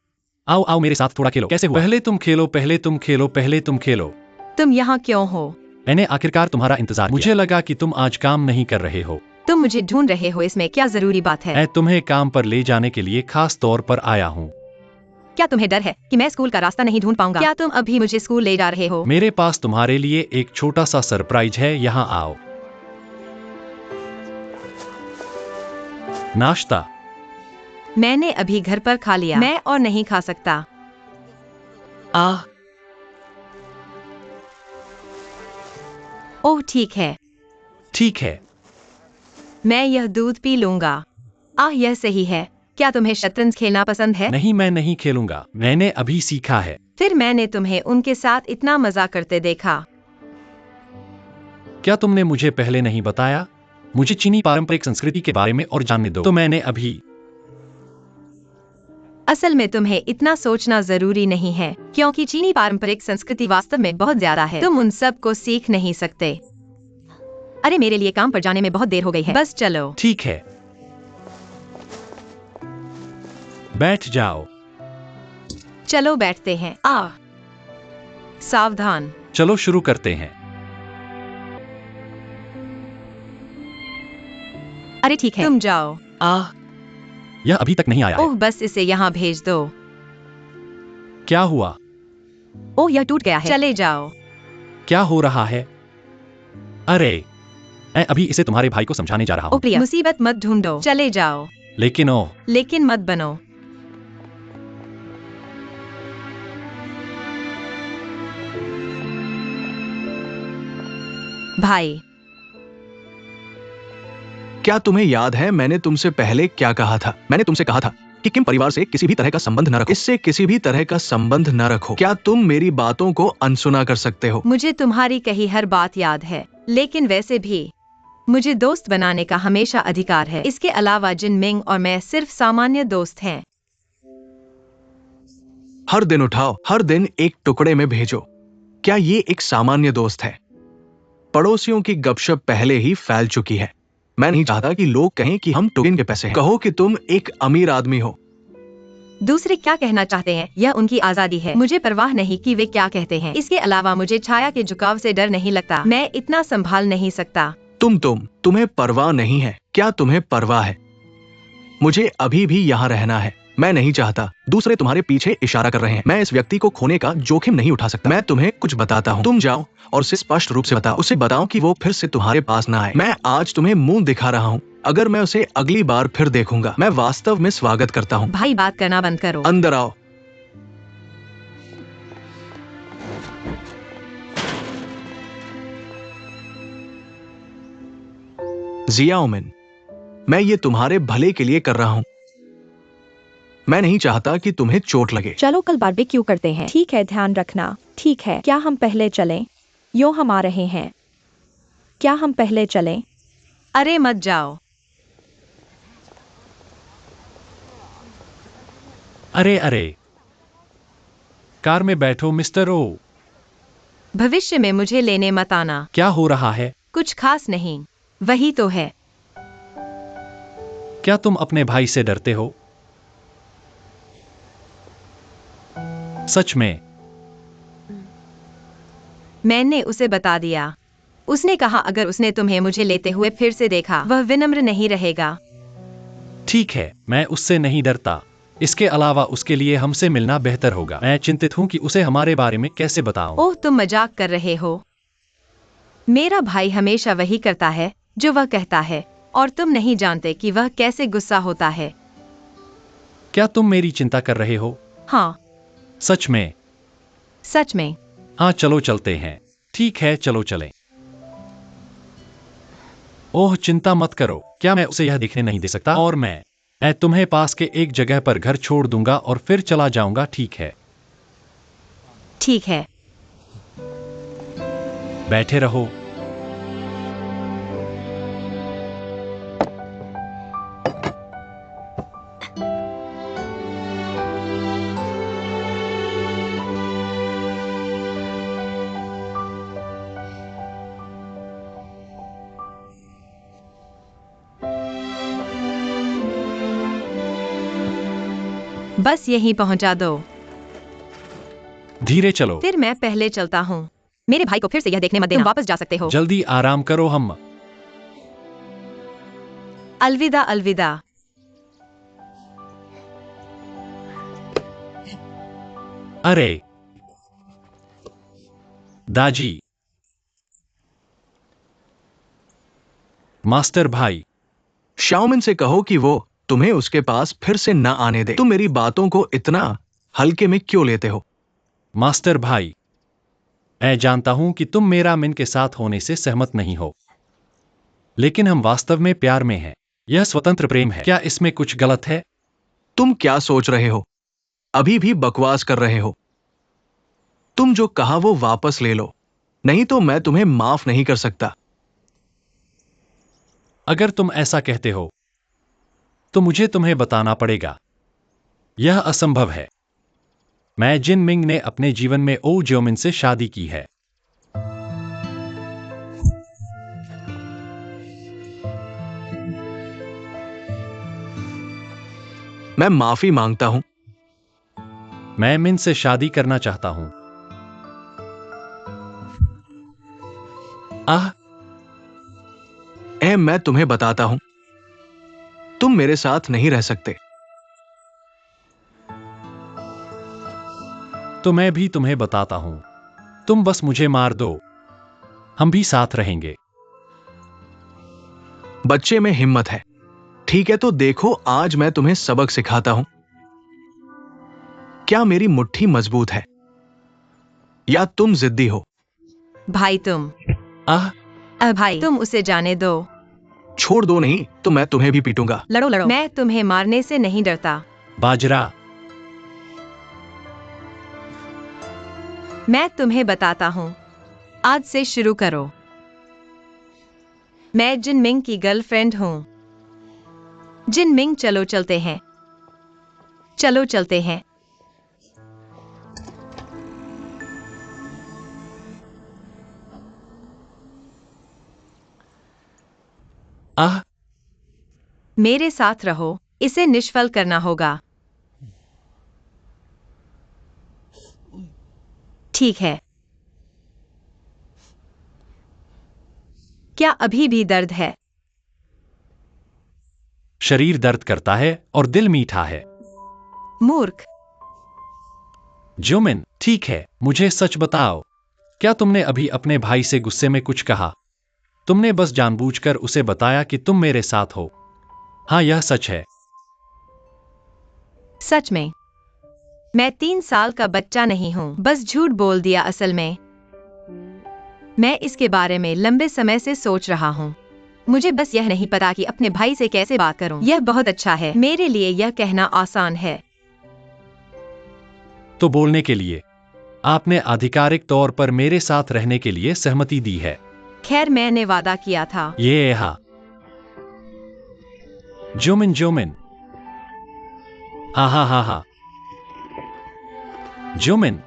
B: आओ आओ मेरे साथ थोड़ा खेलो। कैसे हुआ? पहले तुम खेलो, पहले तुम खेलो, पहले तुम खेलो।
A: तुम यहाँ क्यों हो?
B: मैंने आखिरकार तुम्हारा इंतजार किया। मुझे लगा कि तुम आज काम नहीं कर रहे हो।
A: तुम मुझे ढूंढ रहे हो, इसमें क्या जरूरी बात है?
B: मैं तुम्हें काम पर ले जाने के लिए खास तौर पर आया हूँ।
A: क्या तुम्हें डर है कि मैं स्कूल का रास्ता नहीं ढूंढ पाऊंगा? क्या तुम अभी मुझे स्कूल ले जा रहे हो?
B: मेरे पास तुम्हारे लिए एक छोटा सा सरप्राइज है, यहाँ आओ। नाश्ता।
A: मैंने अभी घर पर खा लिया। मैं और नहीं खा सकता। ओह ठीक है,
B: ठीक है।
A: मैं यह दूध पी लूंगा। यह सही है। क्या तुम्हें शतरंज खेलना पसंद है?
B: नहीं, मैं नहीं खेलूंगा। मैंने अभी सीखा है।
A: फिर मैंने तुम्हें उनके साथ इतना मजा करते देखा।
B: क्या तुमने मुझे पहले नहीं बताया? मुझे चीनी पारंपरिक संस्कृति के बारे में और जानने दो। तो मैंने अभी।
A: असल में तुम्हें इतना सोचना जरूरी नहीं है, क्योंकि चीनी पारंपरिक संस्कृति वास्तव में बहुत ज्यादा है। तुम उन सब को सीख नहीं सकते। अरे मेरे लिए काम पर जाने में बहुत देर हो गई है, बस चलो।
B: ठीक है, बैठ जाओ।
A: चलो बैठते हैं। सावधान।
B: चलो शुरू करते हैं।
A: अरे ठीक है, तुम जाओ।
B: यह अभी तक नहीं आया है।
A: ओह बस इसे यहाँ भेज दो।
B: क्या हुआ?
A: ओह यह टूट गया है। चले जाओ।
B: क्या हो रहा है? अरे मैं अभी इसे तुम्हारे भाई को समझाने जा रहा
A: ओह
B: हूँ।
A: प्रिया, मुसीबत मत ढूंढो, चले जाओ।
B: लेकिन
A: मत बनो। भाई,
C: क्या तुम्हें याद है मैंने तुमसे पहले क्या कहा था? मैंने तुमसे कहा था कि किम परिवार से किसी भी तरह का संबंध न रखो। इससे किसी भी तरह का संबंध न रखो। क्या तुम मेरी बातों को अनसुना कर सकते हो?
A: मुझे तुम्हारी कही हर बात याद है, लेकिन वैसे भी मुझे दोस्त बनाने का हमेशा अधिकार है। इसके अलावा जिन मिंग और मैं सिर्फ सामान्य दोस्त हैं।
C: हर दिन उठाओ, हर दिन एक टुकड़े में भेजो। क्या ये एक सामान्य दोस्त है? पड़ोसियों की गपशप पहले ही फैल चुकी है। मैं नहीं चाहता कि लोग कहें कि हम टोकिन के पैसे हैं। कहो कि तुम एक अमीर आदमी हो।
A: दूसरे क्या कहना चाहते हैं, यह उनकी आजादी है। मुझे परवाह नहीं कि वे क्या कहते हैं। इसके अलावा मुझे छाया के झुकाव से डर नहीं लगता। मैं इतना संभाल नहीं सकता।
C: तुम्हें परवाह नहीं है। क्या तुम्हें परवाह है? मुझे अभी भी यहाँ रहना है। मैं नहीं चाहता। दूसरे तुम्हारे पीछे इशारा कर रहे हैं। मैं इस व्यक्ति को खोने का जोखिम नहीं उठा सकता। मैं तुम्हें कुछ बताता हूँ। तुम जाओ और उसे स्पष्ट रूप से बताओ। उसे बताओ कि वो फिर से तुम्हारे पास ना आए। मैं आज तुम्हें मुंह दिखा रहा हूँ। अगर मैं उसे अगली बार फिर देखूंगा, मैं वास्तव में स्वागत करता हूँ।
A: भाई बात करना बंद करो।
C: अंदर आओ। जिया ओमिन, मैं ये तुम्हारे भले के लिए कर रहा हूं। मैं नहीं चाहता कि तुम्हें चोट लगे।
D: चलो कल बारबेक्यू करते हैं। ठीक है, ध्यान रखना। ठीक है, क्या हम पहले चलें? यो हम आ रहे हैं। क्या हम पहले चलें?
A: अरे मत जाओ।
B: अरे अरे, कार में बैठो मिस्टर ओ।
A: भविष्य में मुझे लेने मत आना।
B: क्या हो रहा है?
A: कुछ खास नहीं, वही तो है।
B: क्या तुम अपने भाई से डरते हो? सच में?
A: मैंने उसे बता दिया। उसने कहा अगर उसने तुम्हें मुझे लेते हुए फिर से देखा, वह विनम्र नहीं रहेगा।
B: ठीक है, मैं उससे नहीं डरता। इसके अलावा उसके लिए हमसे मिलना बेहतर होगा। मैं चिंतित हूं कि उसे हमारे बारे में कैसे बताऊं।
A: ओह, तुम मजाक कर रहे हो। मेरा भाई हमेशा वही करता है जो वह कहता है, और तुम नहीं जानते कि वह कैसे गुस्सा होता है।
B: क्या तुम मेरी चिंता कर रहे हो?
A: हाँ,
B: सच में?
A: सच में।
B: हाँ, चलो चलते हैं। ठीक है, चलो चलें। ओह, चिंता मत करो। क्या मैं उसे यह देखने नहीं दे सकता? और मैं तुम्हें पास के एक जगह पर घर छोड़ दूंगा और फिर चला जाऊंगा, ठीक है?
A: ठीक है।
B: बैठे रहो।
A: बस यहीं पहुंचा दो।
B: धीरे चलो।
A: फिर मैं पहले चलता हूँ। मेरे भाई को फिर से यह देखने मत देना। तुम वापस जा सकते हो।
B: जल्दी आराम करो। हम
A: अलविदा अलविदा।
B: अरे दाजी। मास्टर भाई।
C: शाओमिन से कहो कि वो तुम्हें उसके पास फिर से न आने दे। तुम मेरी बातों को इतना हल्के में क्यों लेते हो?
B: मास्टर भाई, मैं जानता हूं कि तुम मेरा मिन के साथ होने से सहमत नहीं हो, लेकिन हम वास्तव में प्यार में हैं। यह स्वतंत्र प्रेम है। क्या इसमें कुछ गलत है?
C: तुम क्या सोच रहे हो? अभी भी बकवास कर रहे हो। तुम जो कहा वो वापस ले लो, नहीं तो मैं तुम्हें माफ नहीं कर सकता।
B: अगर तुम ऐसा कहते हो तो मुझे तुम्हें बताना पड़ेगा। यह असंभव है। मैं जिन मिंग ने अपने जीवन में ओ ज्योमिन से शादी की है।
C: मैं माफी मांगता हूं।
B: मैं मिन से शादी करना चाहता हूं। आह,
C: मैं तुम्हें बताता हूं, तुम मेरे साथ नहीं रह सकते।
B: तो मैं भी तुम्हें बताता हूं, तुम बस मुझे मार दो, हम भी साथ रहेंगे।
C: बच्चे में हिम्मत है। ठीक है, तो देखो, आज मैं तुम्हें सबक सिखाता हूं। क्या मेरी मुट्ठी मजबूत है या तुम जिद्दी हो?
A: भाई तुम।
B: आह,
A: भाई तुम उसे जाने दो।
C: छोड़ दो, नहीं तो मैं तुम्हें भी पीटूंगा।
A: लड़ो लड़ो। मैं तुम्हें मारने से नहीं डरता।
B: बाजरा।
A: मैं तुम्हें बताता हूँ। आज से शुरू करो। मैं जिन मिंग की गर्लफ्रेंड हूँ। जिन मिंग, चलो चलते हैं। चलो चलते हैं।
B: आह,
A: मेरे साथ रहो, इसे निष्फल करना होगा। ठीक है। क्या अभी भी दर्द है?
B: शरीर दर्द करता है और दिल मीठा है।
A: मूर्ख।
B: ज्योमिन, ठीक है, मुझे सच बताओ, क्या तुमने अभी अपने भाई से गुस्से में कुछ कहा? तुमने बस जानबूझकर उसे बताया कि तुम मेरे साथ हो। हाँ, यह सच है।
A: सच में। मैं 3 साल का बच्चा नहीं हूँ, बस झूठ बोल दिया। असल में मैं इसके बारे में लंबे समय से सोच रहा हूँ। मुझे बस यह नहीं पता कि अपने भाई से कैसे बात करूं। यह बहुत अच्छा है, मेरे लिए यह कहना आसान है।
B: तो बोलने के लिए आपने आधिकारिक तौर पर मेरे साथ रहने के लिए सहमति दी है।
A: खैर, मैंने वादा किया था।
B: ये हाँ। जोमिन जोमिन, हा हा हा। जोमिन,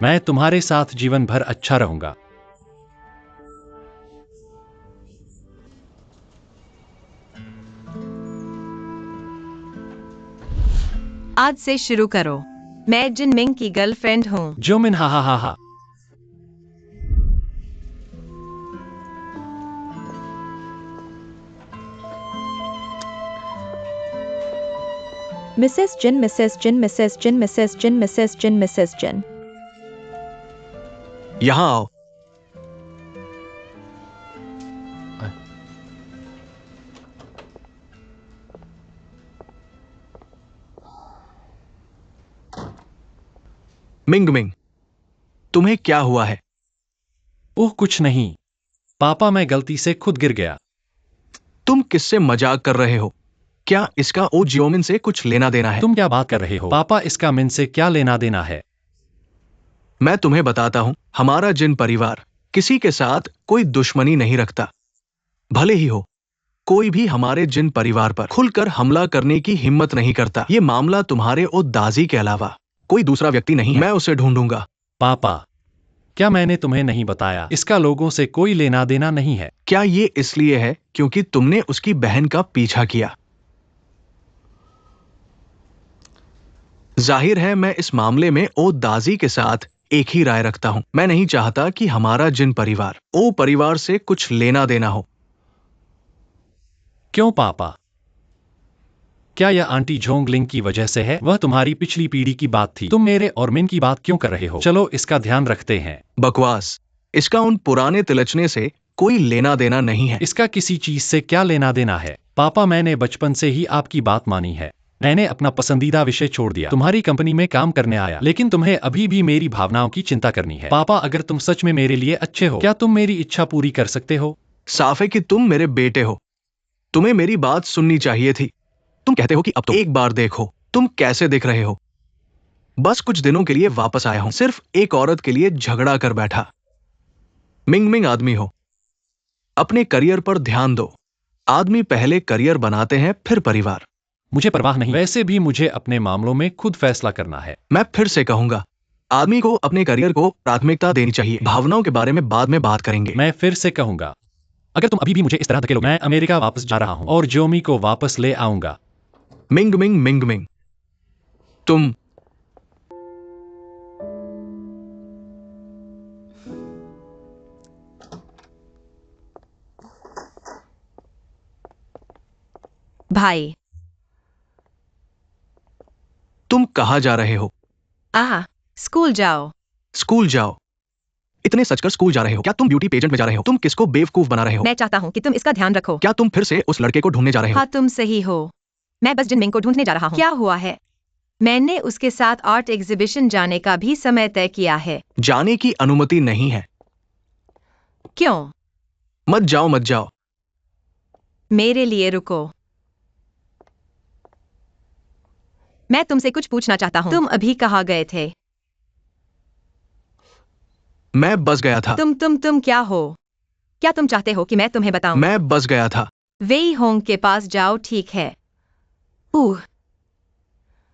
B: मैं तुम्हारे साथ जीवन भर अच्छा रहूंगा।
A: आज से शुरू करो। मैं जिनमिंग की गर्लफ्रेंड हूँ।
B: जोमिन, हा हा हा हा।
D: मिसेस जिन, मिसेस जिन, मिसेस जिन, मिसेस जिन, मिसेस जिन, मिसेस जिन।
C: यहाँ आओ। मिंग मिंग, तुम्हें क्या हुआ है?
B: ओह कुछ नहीं पापा, मैं गलती से खुद गिर गया।
C: तुम किससे मजाक कर रहे हो? क्या इसका ओ जियोमिन से कुछ लेना देना है?
B: तुम क्या बात कर रहे हो पापा? इसका मिन से क्या लेना देना है?
C: मैं तुम्हें बताता हूं, हमारा जिन परिवार किसी के साथ कोई दुश्मनी नहीं रखता। भले ही हो, कोई भी हमारे जिन परिवार पर खुलकर हमला करने की हिम्मत नहीं करता। ये मामला तुम्हारे ओ दाजी के अलावा कोई दूसरा व्यक्ति नहीं है। मैं उसे ढूंढूंगा।
B: पापा, क्या मैंने तुम्हें नहीं बताया इसका लोगों से कोई लेना देना नहीं है?
C: क्या ये इसलिए है क्योंकि तुमने उसकी बहन का पीछा किया? जाहिर है मैं इस मामले में ओ दाजी के साथ एक ही राय रखता हूं। मैं नहीं चाहता कि हमारा जिन परिवार ओ परिवार से कुछ लेना देना हो।
B: क्यों पापा? क्या यह आंटी झोंगलिंग की वजह से है? वह तुम्हारी पिछली पीढ़ी की बात थी। तुम मेरे और मिन की बात क्यों कर रहे हो? चलो इसका ध्यान रखते हैं।
C: बकवास। इसका उन पुराने तिलचने से कोई लेना देना नहीं है।
B: इसका किसी चीज से क्या लेना देना है? पापा, मैंने बचपन से ही आपकी बात मानी है। मैंने अपना पसंदीदा विषय छोड़ दिया, तुम्हारी कंपनी में काम करने आया, लेकिन तुम्हें अभी भी मेरी भावनाओं की चिंता करनी है। पापा, अगर तुम सच में मेरे लिए अच्छे हो, क्या तुम मेरी इच्छा पूरी कर सकते हो?
C: साफ है कि तुम मेरे बेटे हो। तुम्हें मेरी बात सुननी चाहिए थी। तुम कहते हो कि अब तो एक बार देखो तुम कैसे दिख रहे हो। बस कुछ दिनों के लिए वापस आया हूं, सिर्फ एक औरत के लिए झगड़ा कर बैठा। मिंग मिंग आदमी हो, अपने करियर पर ध्यान दो। आदमी पहले करियर बनाते हैं फिर परिवार।
B: मुझे परवाह नहीं, वैसे भी मुझे अपने मामलों में खुद फैसला करना है।
C: मैं फिर से कहूंगा, आदमी को अपने करियर को प्राथमिकता देनी चाहिए। भावनाओं के बारे में बाद में बात करेंगे।
B: मैं फिर से कहूंगा, अगर तुम अभी भी मुझे इस तरह धकेलोगे, मैं अमेरिका वापस जा रहा हूं और जोमी को वापस ले आऊंगा।
C: मिंग मिंग मिंग मिंग, तुम
A: भाई,
C: तुम कहां जा रहे हो?
A: स्कूल जाओ।
C: स्कूल जाओ? इतने सचकर स्कूल जा रहे हो? क्या तुम ब्यूटी पेजेंट में जा रहे हो? तुम किसको बेवकूफ बना रहे हो?
A: मैं चाहता हूँ कि तुम इसका ध्यान रखो।
C: क्या तुम फिर से उस लड़के को ढूंढने जा रहे हो?
A: हाँ, तुम सही हो। मैं बस जिनमिंग को ढूंढने जा रहा हूँ। क्या हुआ है? मैंने उसके साथ आर्ट एग्जीबिशन जाने का भी समय तय किया है।
C: जाने की अनुमति नहीं है।
A: क्यों?
C: मत जाओ मत जाओ।
A: मेरे लिए रुको। मैं तुमसे कुछ पूछना चाहता हूँ। तुम अभी कहाँ गए थे?
C: मैं बस गया था।
A: तुम क्या हो? क्या तुम चाहते हो कि मैं तुम्हें बताऊं?
C: मैं बस गया था।
A: वेई होंग के पास जाओ, ठीक है?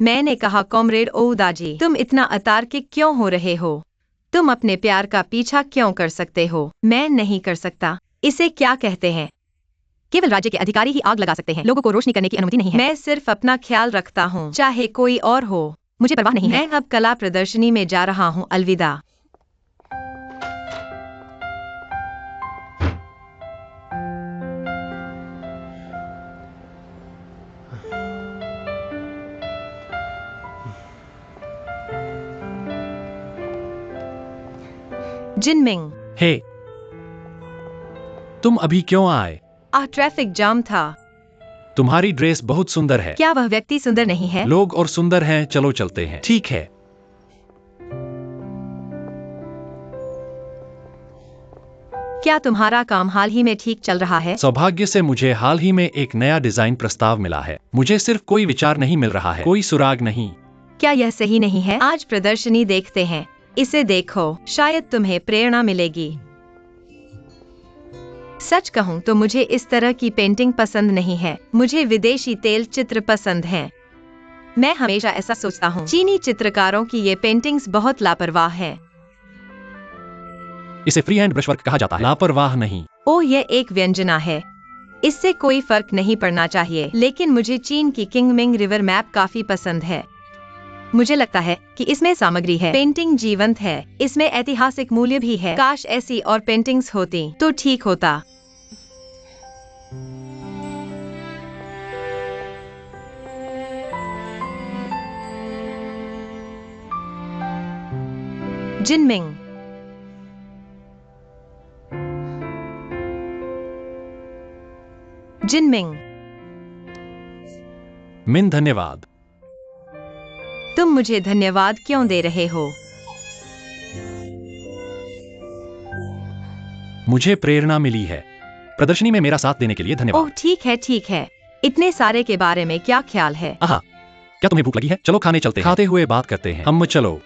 A: मैंने कहा कॉमरेड ओदाजी, तुम इतना अतार्किक क्यों हो रहे हो? तुम अपने प्यार का पीछा क्यों कर सकते हो? मैं नहीं कर सकता। इसे क्या कहते हैं? केवल राज्य के अधिकारी ही आग लगा सकते हैं, लोगों को रोशनी करने की अनुमति नहीं है। मैं सिर्फ अपना ख्याल रखता हूँ, चाहे कोई और हो। मुझे परवाह नहीं है। मैं अब कला प्रदर्शनी में जा रहा हूँ। अलविदा। जिनमिंग,
B: हे, तुम अभी क्यों आए?
A: ट्रैफिक जाम था।
B: तुम्हारी ड्रेस बहुत सुंदर है।
A: क्या वह व्यक्ति सुंदर नहीं है?
B: लोग और सुंदर हैं, चलो चलते हैं। ठीक है।
A: क्या तुम्हारा काम हाल ही में ठीक चल रहा है?
B: सौभाग्य से मुझे हाल ही में एक नया डिजाइन प्रस्ताव मिला है। मुझे सिर्फ कोई विचार नहीं मिल रहा है, कोई सुराग नहीं।
A: क्या यह सही नहीं है? आज प्रदर्शनी देखते हैं। इसे देखो, शायद तुम्हें प्रेरणा मिलेगी। सच कहूँ तो मुझे इस तरह की पेंटिंग पसंद नहीं है। मुझे विदेशी तेल चित्र पसंद हैं। मैं हमेशा ऐसा सोचता हूँ। चीनी चित्रकारों की ये पेंटिंग्स बहुत लापरवाह हैं।
B: इसे फ्री हैंड ब्रश वर्क कहा जाता है, लापरवाह नहीं।
A: ओह, यह एक व्यंजना है। इससे कोई फर्क नहीं पड़ना चाहिए, लेकिन मुझे चीन की किंगमिंग रिवर मैप काफी पसंद है। मुझे लगता है कि इसमें सामग्री है, पेंटिंग जीवंत है, इसमें ऐतिहासिक मूल्य भी है। काश ऐसी और पेंटिंग्स होती तो ठीक होता। जिनमिंग। जिनमिंग।
B: मिन, धन्यवाद।
A: तुम मुझे धन्यवाद क्यों दे रहे हो?
B: मुझे प्रेरणा मिली है। प्रदर्शनी में मेरा साथ देने के लिए धन्यवाद।
A: ओह ठीक है, ठीक है। इतने सारे के बारे में क्या ख्याल है?
B: आहा, क्या तुम्हें भूख लगी है? चलो खाने चलते हैं। खाते हुए बात करते हैं। हम चलो।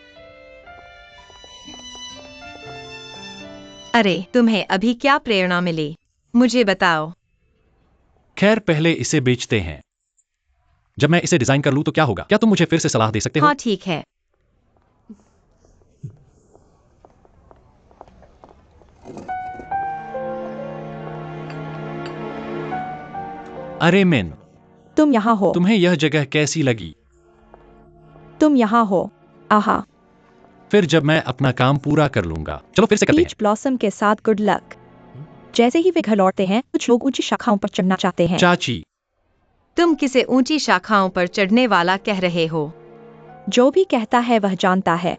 A: अरे, तुम्हें अभी क्या प्रेरणा मिली? मुझे बताओ।
B: खैर, पहले इसे बेचते हैं। जब मैं इसे डिजाइन कर लूं तो क्या होगा? क्या तुम मुझे फिर से सलाह दे सकते हो?
A: हाँ ठीक है।
B: अरे मिन,
D: तुम यहाँ हो।
B: तुम्हें यह जगह कैसी लगी?
D: तुम यहाँ हो। आहा।
B: फिर जब मैं अपना काम पूरा कर लूंगा। चलो फिर से करते
D: पीच ब्लॉसम के साथ गुड लक। जैसे ही वे घर लौटते हैं, कुछ लोग ऊंची शाखाओं पर चढ़ना चाहते हैं।
B: हैं। चाची,
A: तुम किसे ऊंची शाखाओं पर चढ़ने वाला कह रहे हो?
D: जो भी कहता है वह जानता है।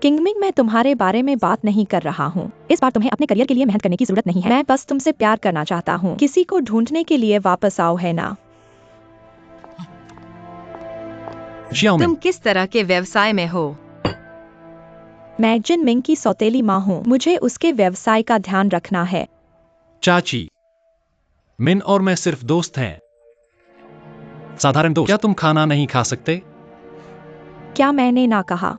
D: किंगमिंग, मैं तुम्हारे बारे में बात नहीं कर रहा हूँ। इस बार तुम्हें अपने करियर के लिए मेहनत करने की जरूरत नहीं है। मैं बस तुमसे प्यार करना चाहता हूँ। किसी को ढूंढने के लिए वापस आओ, है ना?
B: जियाओमिन,
A: तुम किस तरह के व्यवसाय में हो?
D: मैं जिनमिंग की सौतेली माँ हूँ। मुझे उसके व्यवसाय का ध्यान रखना है।
B: चाची, मिन और मैं सिर्फ दोस्त हैं। साधारण दोस्त। क्या तुम खाना नहीं खा सकते?
D: क्या मैंने ना कहा?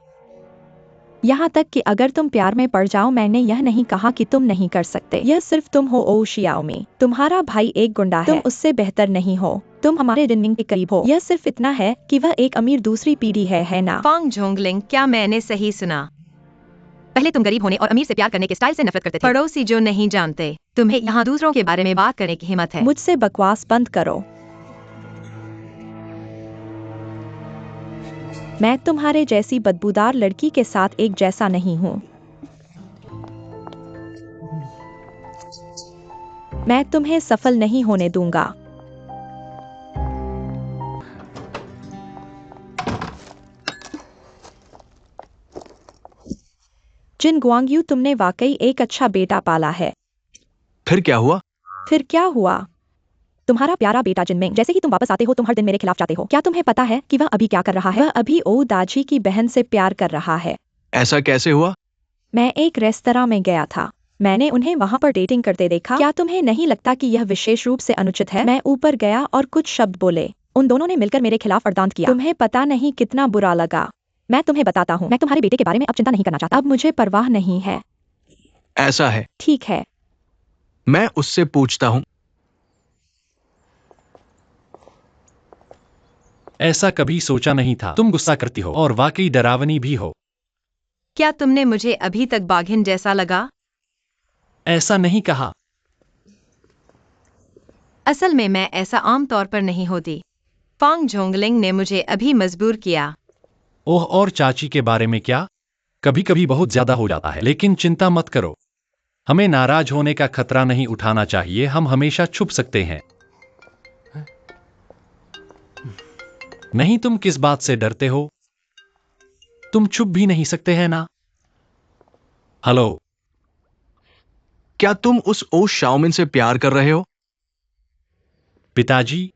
D: यहाँ तक कि अगर तुम प्यार में पड़ जाओ, मैंने यह नहीं कहा कि तुम नहीं कर सकते। यह सिर्फ तुम हो। ओ शियाओमी, तुम्हारा भाई एक गुंडा है। तुम उससे बेहतर नहीं हो। तुम हमारे जिनमिंग के करीब हो। यह सिर्फ इतना है कि वह एक अमीर दूसरी पीढ़ी है ना?
A: फांग झोंगलिंग, क्या मैंने सही सुना? पहले तुम गरीब होने और अमीर से प्यार करने के स्टाइल से नफरत करते थे। पड़ोसी जो नहीं जानते, तुम्हें यहाँ दूसरों के बारे में बात करने की हिम्मत है।
D: मुझसे बकवास बंद करो। मैं तुम्हारे जैसी बदबूदार लड़की के साथ एक जैसा नहीं हूँ। मैं तुम्हें सफल नहीं होने दूंगा। जिन गुआंगयू, तुमने वाकई एक अच्छा बेटा पाला है।
C: फिर क्या हुआ?
D: फिर क्या हुआ? तुम्हारा प्यारा बेटा जिनमिंग, जैसे ही तुम वापस आते हो, तुम हर दिन मेरे खिलाफ जाते हो। क्या तुम्हें पता है कि वह अभी क्या कर रहा है? वह अभी ओ दाजी की बहन से प्यार कर रहा है।
C: ऐसा कैसे हुआ?
D: मैं एक रेस्तरां में गया था। मैंने उन्हें वहां पर डेटिंग करते देखा। क्या तुम्हें नहीं लगता कि यह विशेष रूप से अनुचित है? मैं ऊपर गया और कुछ शब्द बोले। उन दोनों ने मिलकर मेरे खिलाफ अड़दांत किया। तुम्हें पता नहीं कितना बुरा लगा। मैं तुम्हें बताता हूँ, मैं तुम्हारे बेटे के बारे में अब चिंता नहीं करना चाहता। अब मुझे परवाह नहीं है।
C: ऐसा है।
D: ठीक है।
C: मैं उससे पूछता हूँ।
B: ऐसा कभी सोचा नहीं था। तुम गुस्सा करती हो और वाकई डरावनी भी हो।
A: क्या तुमने मुझे अभी तक बाघिन जैसा लगा?
B: ऐसा नहीं कहा।
A: असल में मैं ऐसा आमतौर पर नहीं होती। फांग झोंगलिंग ने मुझे अभी मजबूर किया।
B: ओह, और चाची के बारे में क्या? कभी कभी बहुत ज्यादा हो जाता है, लेकिन चिंता मत करो। हमें नाराज होने का खतरा नहीं उठाना चाहिए। हम हमेशा छुप सकते हैं। नहीं, तुम किस बात से डरते हो? तुम छुप भी नहीं सकते हैं ना? हेलो,
C: क्या तुम उस ओ शाओमिन से प्यार कर रहे हो?
B: पिताजी,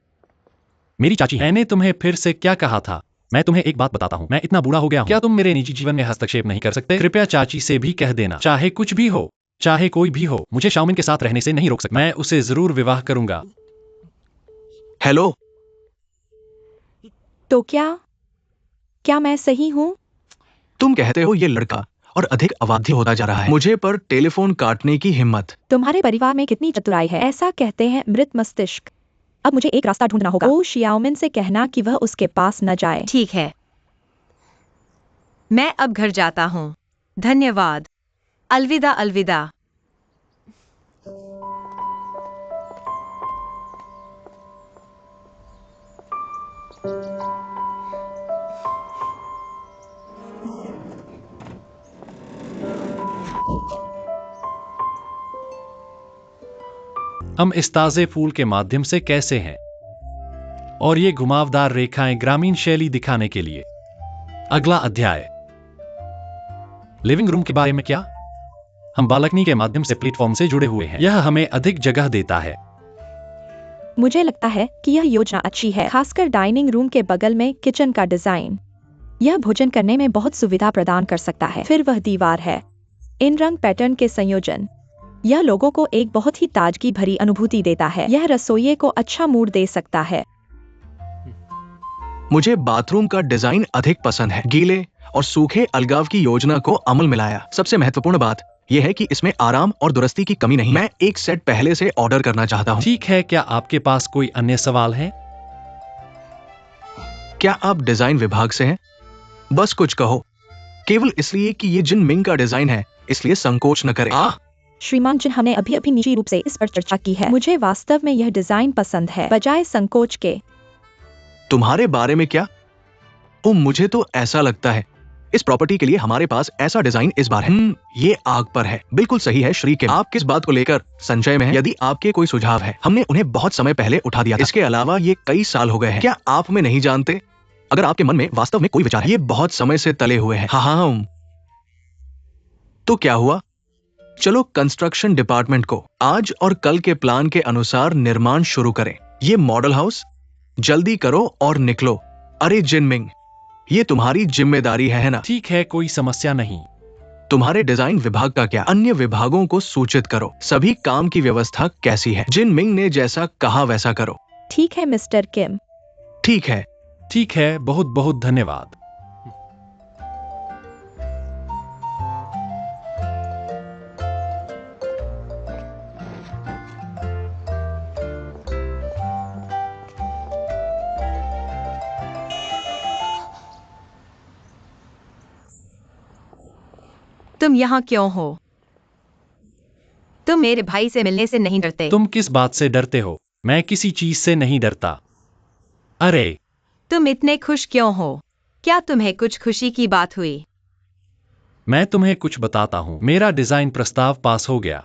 B: मेरी चाची। मैंने तुम्हें फिर से क्या कहा था? मैं तुम्हें एक बात बताता हूं, मैं इतना बूढ़ा हो गया हूं। क्या तुम मेरे निजी जीवन में हस्तक्षेप नहीं कर सकते? कृपया चाची से भी कह देना, चाहे कुछ भी हो। चाहे कोई भी हो, मुझे शाओमिन के साथ रहने से नहीं रोक सकता। मैं उसे जरूर विवाह करूंगा।
C: हेलो,
D: तो क्या मैं सही हूँ?
C: तुम कहते हो ये लड़का और अधिक अवाध्य होता जा रहा है। मुझे पर टेलीफोन काटने की हिम्मत।
D: तुम्हारे परिवार में कितनी चतुराई है। ऐसा कहते हैं मृत मस्तिष्क। अब मुझे एक रास्ता ढूंढना होगा। ओ शियाओमिन से कहना कि वह उसके पास न जाए।
A: ठीक है, मैं अब घर जाता हूँ। धन्यवाद। अलविदा अलविदा।
B: हम इस ताजे फूल के माध्यम से कैसे हैं, और ये घुमावदार रेखाएं ग्रामीण शैली दिखाने के लिए। अगला अध्याय, लिविंग रूम के बारे में क्या? हम बालकनी के माध्यम से प्लेटफॉर्म से जुड़े हुए हैं। यह हमें अधिक जगह देता है।
D: मुझे लगता है कि यह योजना अच्छी है, खासकर डाइनिंग रूम के बगल में किचन का डिजाइन। यह भोजन करने में बहुत सुविधा प्रदान कर सकता है। फिर वह दीवार है, इन रंग पैटर्न के संयोजन, यह लोगों को एक बहुत ही ताजगी भरी अनुभूति देता है। यह रसोइये को अच्छा मूड दे सकता है।
C: मुझे बाथरूम का डिजाइन अधिक पसंद है। गीले और सूखे अलगाव की योजना को अमल में लाया। सबसे महत्वपूर्ण बात यह है कि इसमें आराम और दुरुस्ती की कमी नहीं। मैं एक सेट पहले से ऑर्डर करना चाहता हूँ।
B: ठीक है, क्या आपके पास कोई अन्य सवाल है?
C: क्या आप डिजाइन विभाग से हैं? बस कुछ कहो, केवल इसलिए कि ये जिन मिंग का डिजाइन है, इसलिए संकोच न करें।
D: श्रीमान जिन, हमने अभी निजी रूप से इस पर चर्चा की है। मुझे वास्तव में यह डिजाइन पसंद है, बजाय संकोच के।
C: तुम्हारे बारे में क्या? ओ, मुझे तो ऐसा लगता है इस प्रॉपर्टी के लिए हमारे पास ऐसा डिजाइन इस बार है। ये आग पर है। बिल्कुल सही है श्री किम। आप किस बात को लेकर संशय में हैं? यदि आपके कोई सुझाव है, हमने उन्हें बहुत समय पहले उठा दिया था। इसके अलावा ये कई साल हो गए हैं। क्या आप में नहीं जानते? अगर आपके मन में वास्तव में कोई विचार है, ये बहुत समय से तले हुए हैं। हाँ, तो क्या हुआ? चलो कंस्ट्रक्शन डिपार्टमेंट को आज और कल के प्लान के अनुसार निर्माण शुरू करें। ये मॉडल हाउस, जल्दी करो और निकलो। अरे जिनमिंग, ये तुम्हारी जिम्मेदारी है ना?
B: ठीक है, कोई समस्या नहीं।
C: तुम्हारे डिजाइन विभाग का क्या? अन्य विभागों को सूचित करो। सभी काम की व्यवस्था कैसी है? जिनमिंग ने जैसा कहा वैसा करो।
D: ठीक है मिस्टर किम।
C: ठीक है।
B: ठीक है, बहुत बहुत धन्यवाद।
A: तुम यहाँ क्यों हो? तुम मेरे भाई से मिलने से नहीं डरते?
B: तुम किस बात से डरते हो? मैं किसी चीज से नहीं डरता। अरे,
A: तुम इतने खुश क्यों हो? क्या तुम्हें कुछ खुशी की बात हुई?
B: मैं तुम्हें कुछ बताता हूँ। मेरा डिजाइन प्रस्ताव पास हो गया।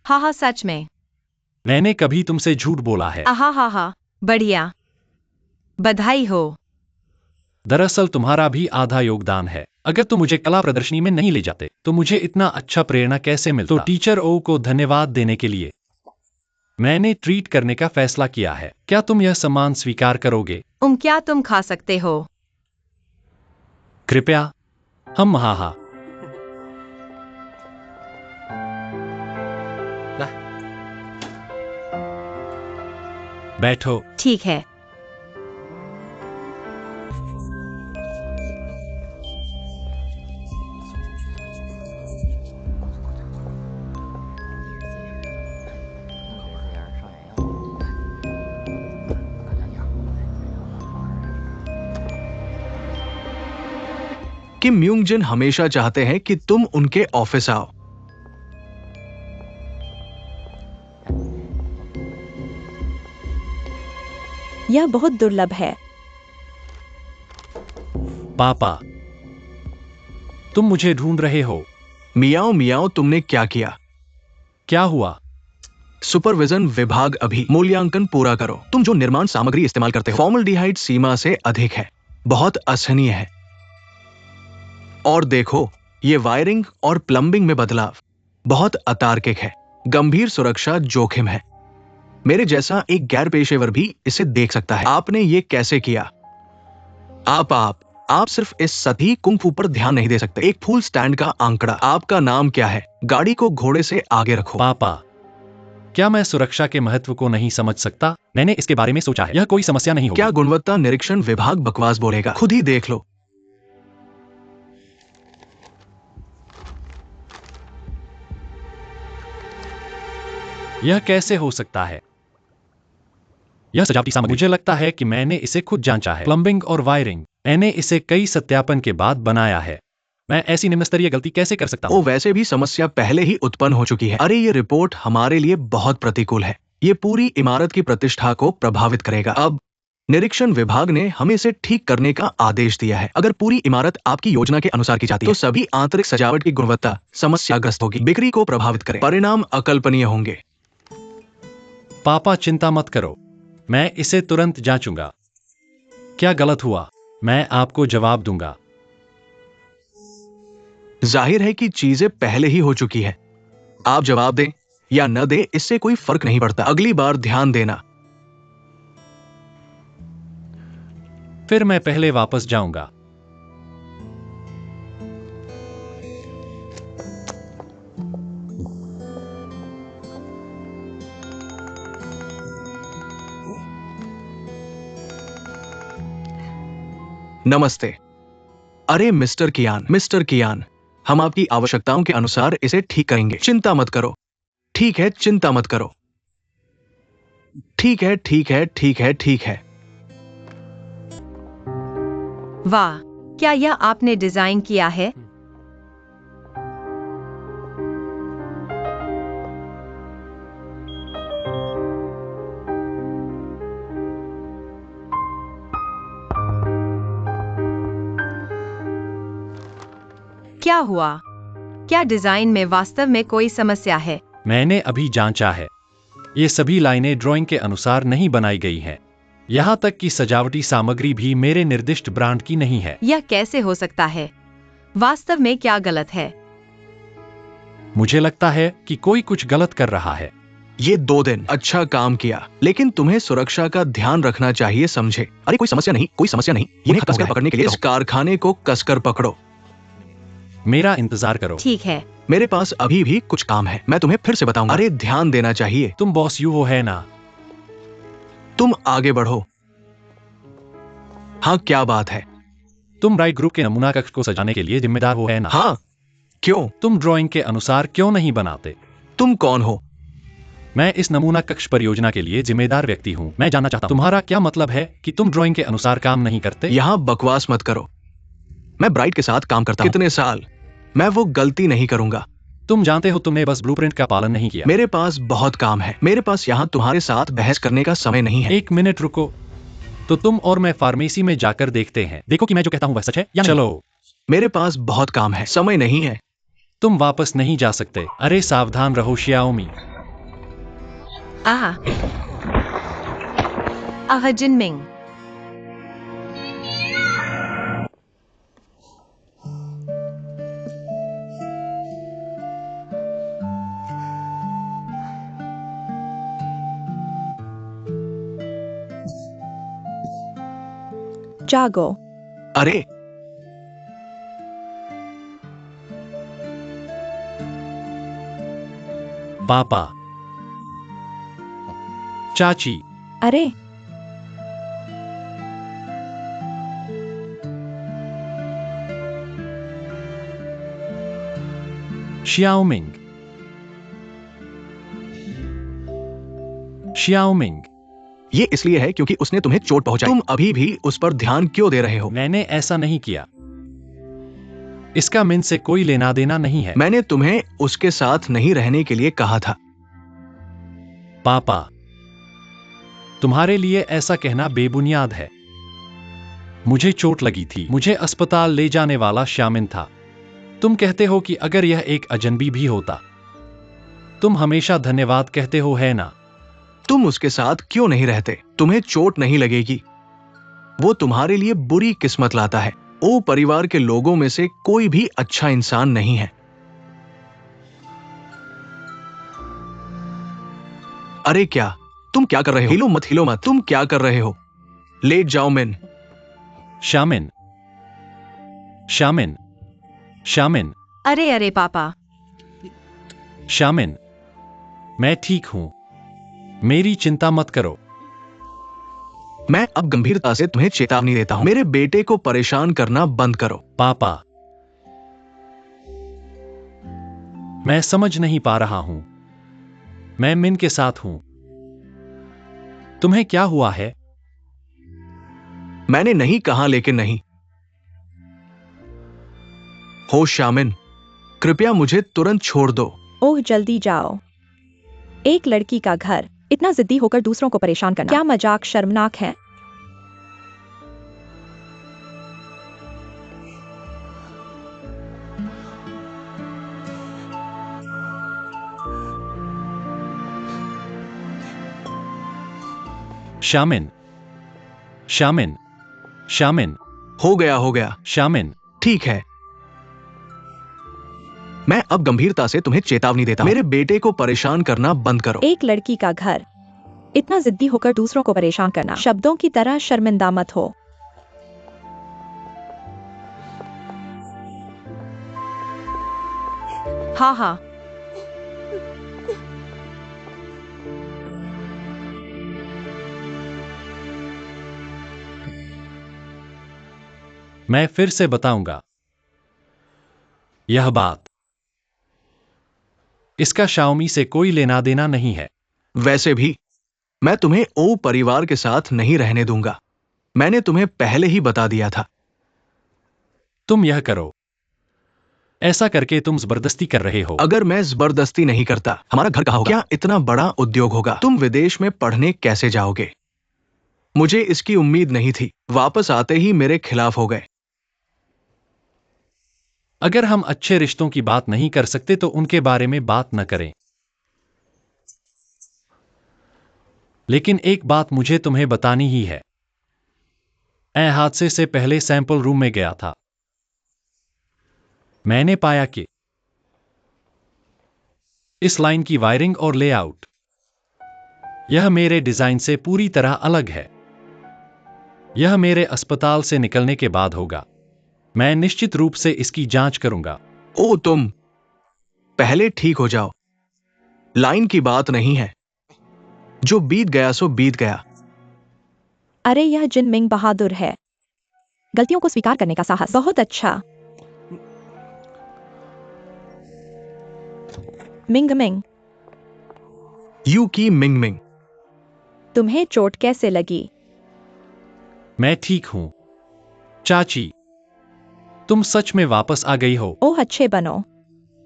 A: हाँ, सच में?
B: मैंने कभी तुमसे झूठ बोला है?
A: हाँ, बढ़िया, बधाई हो।
B: दरअसल तुम्हारा भी आधा योगदान है। अगर तुम मुझे कला प्रदर्शनी में नहीं ले जाते तो मुझे इतना अच्छा प्रेरणा कैसे मिलता? तो टीचर ओ को धन्यवाद देने के लिए मैंने ट्रीट करने का फैसला किया है। क्या तुम यह सम्मान स्वीकार करोगे?
A: क्या तुम खा सकते हो?
B: कृपया। हम हाँ। बैठो।
A: ठीक है।
C: किम म्यूंग जिन हमेशा चाहते हैं कि तुम उनके ऑफिस आओ।
D: यह बहुत दुर्लभ है।
B: पापा, तुम मुझे ढूंढ रहे हो?
C: मियाओ मियाओ, तुमने क्या किया?
B: क्या हुआ?
C: सुपरविजन विभाग अभी मूल्यांकन पूरा करो। तुम जो निर्माण सामग्री इस्तेमाल करते हो फॉर्मल्डिहाइड सीमा से अधिक है, बहुत असहनीय है। और देखो, ये वायरिंग और प्लम्बिंग में बदलाव बहुत अतार्किक है, गंभीर सुरक्षा जोखिम है। मेरे जैसा एक गैर पेशेवर भी इसे देख सकता है। आपने ये कैसे किया? आप आप सिर्फ इस सतही कुंफू पर ध्यान नहीं दे सकते। एक फूल स्टैंड का आंकड़ा। आपका नाम क्या है? गाड़ी को घोड़े से आगे रखो।
B: पापा, क्या मैं सुरक्षा के महत्व को नहीं समझ सकता? मैंने इसके बारे में सोचा है, यह कोई समस्या नहीं होगी।
C: क्या गुणवत्ता निरीक्षण विभाग बकवास बोलेगा? खुद ही देख लो।
B: यह कैसे हो सकता है? यह सजावटी सामग्री। मुझे लगता है कि मैंने इसे खुद जांचा है। प्लम्बिंग और वायरिंग, मैंने इसे कई सत्यापन के बाद बनाया है। मैं ऐसी निम्न स्तरीय गलती कैसे कर सकता हूँ?
C: वैसे भी समस्या पहले ही उत्पन्न हो चुकी है। अरे ये रिपोर्ट हमारे लिए बहुत प्रतिकूल है। ये पूरी इमारत की प्रतिष्ठा को प्रभावित करेगा। अब निरीक्षण विभाग ने हमें इसे ठीक करने का आदेश दिया है। अगर पूरी इमारत आपकी योजना के अनुसार की जाती है तो सभी आंतरिक सजावट की गुणवत्ता समस्याग्रस्त होगी, बिक्री को प्रभावित करे, परिणाम अकल्पनीय होंगे।
B: पापा चिंता मत करो, मैं इसे तुरंत जांचूंगा। क्या गलत हुआ, मैं आपको जवाब दूंगा।
C: जाहिर है कि चीजें पहले ही हो चुकी है। आप जवाब दें या न दें, इससे कोई फर्क नहीं पड़ता। अगली बार ध्यान देना।
B: फिर मैं पहले वापस जाऊंगा।
C: नमस्ते। अरे मिस्टर कियान, हम आपकी आवश्यकताओं के अनुसार इसे ठीक करेंगे। चिंता मत करो। ठीक है, चिंता मत करो। ठीक है, ठीक है, ठीक है, ठीक है।
A: वाह, क्या यह आपने डिजाइन किया है? क्या हुआ? क्या डिजाइन में वास्तव में कोई समस्या है?
B: मैंने अभी जांचा है। ये सभी लाइनें ड्राइंग के अनुसार नहीं बनाई गई हैं। यहाँ तक कि सजावटी सामग्री भी मेरे निर्दिष्ट ब्रांड की नहीं है।
A: यह कैसे हो सकता है? वास्तव में क्या गलत है?
B: मुझे लगता है कि कोई कुछ गलत कर रहा है।
C: ये 2 दिन अच्छा काम किया, लेकिन तुम्हें सुरक्षा का ध्यान रखना चाहिए, समझे? अरे कोई समस्या नहीं, कोई समस्या नहीं। इन्हें कसकर पकड़ने के लिए इस कारखाने को कसकर पकड़ो।
B: मेरा इंतजार करो।
A: ठीक है।
C: मेरे पास अभी भी कुछ काम है, मैं तुम्हें फिर से बताऊंगा। अरे ध्यान देना चाहिए।
B: तुम बॉस यूओ है ना?
C: तुम आगे बढ़ो। हाँ, क्या बात है?
B: तुम ब्राइट ग्रुप के नमूना कक्ष को सजाने के लिए जिम्मेदार हो है ना?
C: हाँ, क्यों?
B: तुम ड्राइंग के अनुसार क्यों नहीं बनाते?
C: तुम कौन हो?
B: मैं इस नमूना कक्ष परियोजना के लिए जिम्मेदार व्यक्ति हूँ। मैं जानना चाहता हूँ, तुम्हारा क्या मतलब है कि तुम ड्राइंग के अनुसार काम नहीं करते?
C: यहाँ बकवास मत करो। मैं ब्राइट के साथ काम करता हूँ कितने साल। मैं वो गलती नहीं करूंगा।
B: तुम जानते हो तुमने बस ब्लूप्रिंट का पालन नहीं किया।
C: मेरे पास बहुत काम है। मेरे पास यहाँ तुम्हारे साथ बहस करने का समय नहीं है।
B: 1 मिनट रुको। तो तुम और मैं फार्मेसी में जाकर देखते हैं। देखो कि मैं जो कहता हूँ वह सच है या नहीं। चलो।
C: मेरे पास बहुत काम है, समय नहीं है।
B: तुम वापस नहीं जा सकते। अरे सावधान रहो शियाओमी।
A: जिनमिंग।
D: जागो।
C: अरे
B: पापा, चाची,
D: अरे
B: शियाओमिंग, शियाओमिंग।
C: ये इसलिए है क्योंकि उसने तुम्हें चोट पहुंचाई। तुम अभी भी उस पर ध्यान क्यों दे रहे हो?
B: मैंने ऐसा नहीं किया। इसका मिन से कोई लेना देना नहीं है।
C: मैंने तुम्हें उसके साथ नहीं रहने के लिए कहा था।
B: पापा, तुम्हारे लिए ऐसा कहना बेबुनियाद है। मुझे चोट लगी थी। मुझे अस्पताल ले जाने वाला शामिल था। तुम कहते हो कि अगर यह एक अजनबी भी होता। तुम हमेशा धन्यवाद कहते हो है ना?
C: तुम उसके साथ क्यों नहीं रहते? तुम्हें चोट नहीं लगेगी। वो तुम्हारे लिए बुरी किस्मत लाता है। ओ परिवार के लोगों में से कोई भी अच्छा इंसान नहीं है। अरे क्या तुम क्या कर रहे हो? हिलो मत, हिलो मत। तुम क्या कर रहे हो? लेट जाओ मिन।
B: शामिन, शामिन, शामिन,
A: अरे अरे पापा।
B: शामिन, मैं ठीक हूं। मेरी चिंता मत करो।
C: मैं अब गंभीरता से तुम्हें चेतावनी देता हूं, मेरे बेटे को परेशान करना बंद करो।
B: पापा, मैं समझ नहीं पा रहा हूं। मैं मिन के साथ हूं। तुम्हें क्या हुआ है?
C: मैंने नहीं कहा लेकिन नहीं। हो शामिन, कृपया मुझे तुरंत छोड़ दो।
D: ओह जल्दी जाओ। एक लड़की का घर, इतना जिद्दी होकर दूसरों को परेशान करना, क्या मजाक शर्मनाक है।
B: शामिन, शामिन, शामिन,
C: हो गया।
B: शामिन,
C: ठीक है, मैं अब गंभीरता से तुम्हें चेतावनी देता हूं, मेरे बेटे को परेशान करना बंद करो।
D: एक लड़की का घर, इतना जिद्दी होकर दूसरों को परेशान करना, शब्दों की तरह शर्मिंदा मत हो।
A: हाँ हाँ।
B: मैं फिर से बताऊंगा। यह बात, इसका शाओमी से कोई लेना देना नहीं है।
C: वैसे भी मैं तुम्हें ओ परिवार के साथ नहीं रहने दूंगा। मैंने तुम्हें पहले ही बता दिया था।
B: तुम यह करो। ऐसा करके तुम जबरदस्ती कर रहे हो।
C: अगर मैं जबरदस्ती नहीं करता, हमारा घर कहाँ होगा? क्या इतना बड़ा उद्योग होगा? तुम विदेश में पढ़ने कैसे जाओगे? मुझे इसकी उम्मीद नहीं थी। वापस आते ही मेरे खिलाफ हो गए।
B: अगर हम अच्छे रिश्तों की बात नहीं कर सकते तो उनके बारे में बात न करें। लेकिन एक बात मुझे तुम्हें बतानी ही है। मैं हादसे से पहले सैंपल रूम में गया था। मैंने पाया कि इस लाइन की वायरिंग और लेआउट, यह मेरे डिजाइन से पूरी तरह अलग है। यह मेरे अस्पताल से निकलने के बाद होगा। मैं निश्चित रूप से इसकी जांच करूंगा।
C: ओ तुम पहले ठीक हो जाओ। लाइन की बात नहीं है। जो बीत गया सो बीत गया।
D: अरे यह जिन मिंग बहादुर है। गलतियों को स्वीकार करने का साहस, बहुत अच्छा। मिंग मिंग,
C: यू की मिंग मिंग,
D: तुम्हें चोट कैसे लगी?
B: मैं ठीक हूं। चाची, तुम सच में वापस आ गई हो?
D: ओह अच्छे बनो।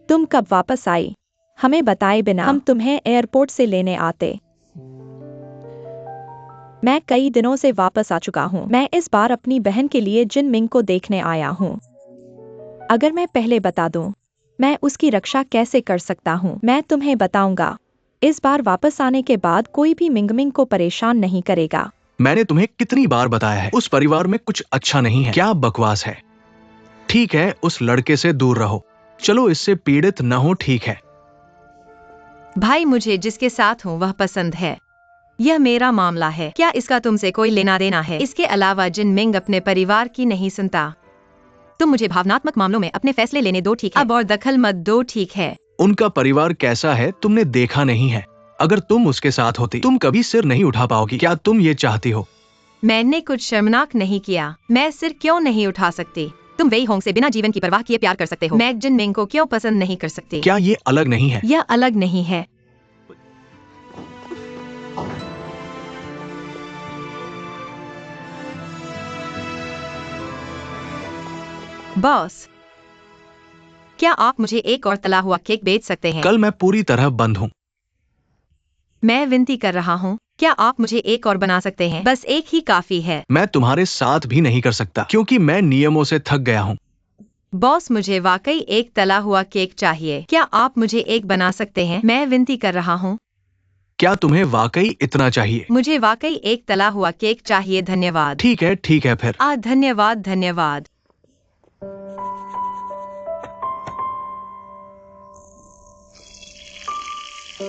D: तुम कब वापस आई? हमें बताए बिना हम तुम्हें एयरपोर्ट से लेने आते। मैं कई दिनों से वापस आ चुका हूँ। मैं इस बार अपनी बहन के लिए जिन मिंग को देखने आया हूँ। अगर मैं पहले बता दूं, मैं उसकी रक्षा कैसे कर सकता हूँ? मैं तुम्हें बताऊंगा। इस बार वापस आने के बाद कोई भी मिंग मिंग को परेशान नहीं करेगा।
C: मैंने तुम्हें कितनी बार बताया है, उस परिवार में कुछ अच्छा नहीं है। क्या बकवास है। ठीक है, उस लड़के से दूर रहो। चलो इससे पीड़ित न हो, ठीक है?
A: भाई मुझे जिसके साथ हूँ वह पसंद है। यह मेरा मामला है। क्या इसका तुमसे कोई लेना देना है? इसके अलावा जिन मिंग अपने परिवार की नहीं सुनता। तुम मुझे भावनात्मक मामलों में अपने फैसले लेने दो, ठीक है? अब और दखल मत दो, ठीक है?
C: उनका परिवार कैसा है तुमने देखा नहीं है। अगर तुम उसके साथ होती, तुम कभी सिर नहीं उठा पाओगी। क्या तुम ये चाहती हो?
A: मैंने कुछ शर्मनाक नहीं किया। मैं सिर क्यों नहीं उठा सकती? तुम वेई होंग से बिना जीवन की परवाह किए प्यार कर सकते हो। मैं जिन मिंग को क्यों पसंद नहीं कर सकती?
C: क्या ये अलग नहीं है?
A: यह अलग नहीं है। बॉस, क्या आप मुझे एक और तला हुआ केक बेच सकते हैं?
C: कल मैं पूरी तरह बंद हूँ।
A: मैं विनती कर रहा हूँ, क्या आप मुझे एक और बना सकते हैं? बस एक ही काफी है।
C: मैं तुम्हारे साथ भी नहीं कर सकता क्योंकि मैं नियमों से थक गया हूँ।
A: बॉस, मुझे वाकई एक तला हुआ केक चाहिए। क्या आप मुझे एक बना सकते हैं? मैं विनती कर रहा हूँ।
C: क्या तुम्हें वाकई इतना चाहिए?
A: मुझे वाकई एक तला हुआ केक चाहिए। धन्यवाद।
C: ठीक है फिर।
A: धन्यवाद धन्यवाद।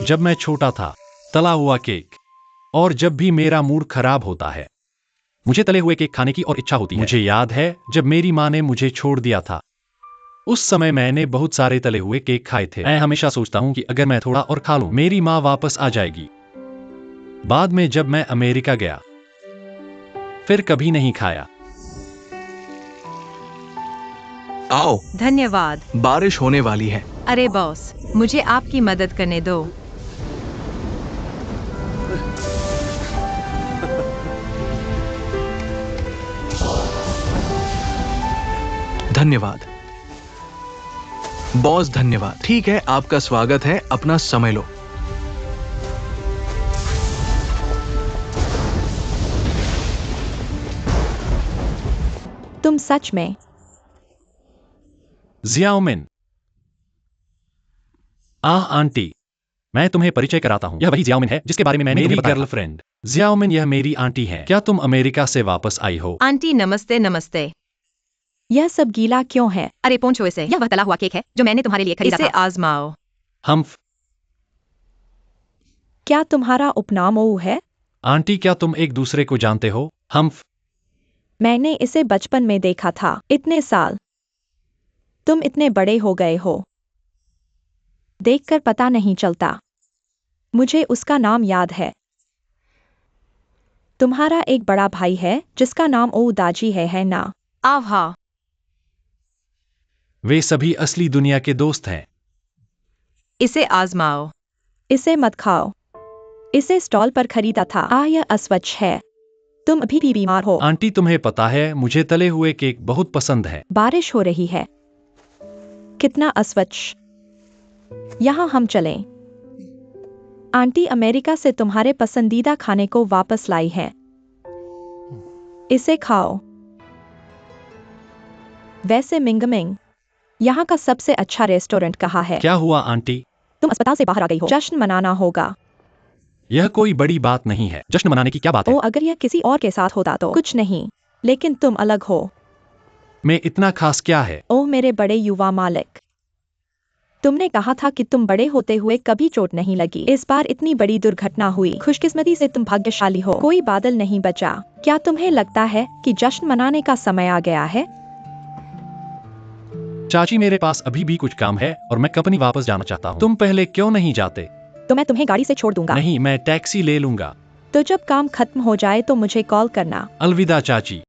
B: जब मैं छोटा था, तला हुआ केक। और जब भी मेरा मूड खराब होता है, मुझे तले हुए केक खाने की और इच्छा होती है। मुझे याद है जब मेरी माँ ने मुझे छोड़ दिया था, उस समय मैंने बहुत सारे तले हुए केक खाए थे। मैं हमेशा सोचता हूँ कि अगर मैं थोड़ा और खा लूं, मेरी माँ वापस आ जाएगी। बाद में जब मैं अमेरिका गया, फिर कभी नहीं खाया।
C: आओ,
A: धन्यवाद।
C: बारिश होने वाली है।
A: अरे बॉस, मुझे आपकी मदद करने दो।
C: धन्यवाद बॉस, धन्यवाद। ठीक है, आपका स्वागत है, अपना समय लो।
D: तुम सच में
B: जियाओमिन। आंटी, मैं तुम्हें परिचय कराता हूँ। यह वही जियाओमिन है जिसके बारे में मैंने तुम्हें बताया था। गर्लफ्रेंड जियाओमिन, यह मेरी आंटी है। क्या तुम अमेरिका से वापस आई हो?
A: आंटी नमस्ते। नमस्ते।
D: यह सब गीला क्यों है?
A: अरे पोंछो इसे, यह वह तला हुआ केक है जो मैंने तुम्हारे लिए खरीदा था। इसे आजमाओ।
B: हम्फ।
D: क्या तुम्हारा उपनाम ओऊ है?
B: आंटी, क्या तुम एक दूसरे को जानते हो? हम्फ।
D: मैंने इसे बचपन में देखा था। इतने साल। तुम इतने बड़े हो गए हो, देखकर पता नहीं चलता। मुझे उसका नाम याद है। तुम्हारा एक बड़ा भाई है जिसका नाम ओऊ दाजी है ना?
A: आहा।
B: वे सभी असली दुनिया के दोस्त हैं।
A: इसे आजमाओ।
D: इसे मत खाओ। इसे स्टॉल पर खरीदा था। यह अस्वच्छ है। तुम अभी भी बीमार हो।
B: आंटी, तुम्हें पता है मुझे तले हुए केक बहुत पसंद है।
D: बारिश हो रही है। कितना अस्वच्छ। यहाँ हम चलें। आंटी अमेरिका से तुम्हारे पसंदीदा खाने को वापस लाई है। इसे खाओ। वैसे मिंगमिंग, यहाँ का सबसे अच्छा रेस्टोरेंट कहाँ है?
B: क्या हुआ आंटी?
D: तुम अस्पताल से बाहर आ गई हो। जश्न मनाना होगा।
B: यह कोई बड़ी बात नहीं है। जश्न मनाने की क्या बात है?
D: अगर यह किसी और के साथ होता तो कुछ नहीं, लेकिन तुम अलग हो।
B: मैं इतना खास क्या है?
D: ओह मेरे बड़े युवा मालिक, तुमने कहा था कि तुम बड़े होते हुए कभी चोट नहीं लगी। इस बार इतनी बड़ी दुर्घटना हुई। खुशकिस्मती से तुम भाग्यशाली हो, कोई बादल नहीं बचा। क्या तुम्हें लगता है कि जश्न मनाने का समय आ गया है?
B: चाची, मेरे पास अभी भी कुछ काम है और मैं कंपनी वापस जाना चाहता हूँ। तुम पहले क्यों नहीं जाते?
D: तो मैं तुम्हें गाड़ी से छोड़ दूंगा।
B: नहीं, मैं टैक्सी ले लूंगा।
D: तो जब काम खत्म हो जाए तो मुझे कॉल करना।
B: अलविदा चाची।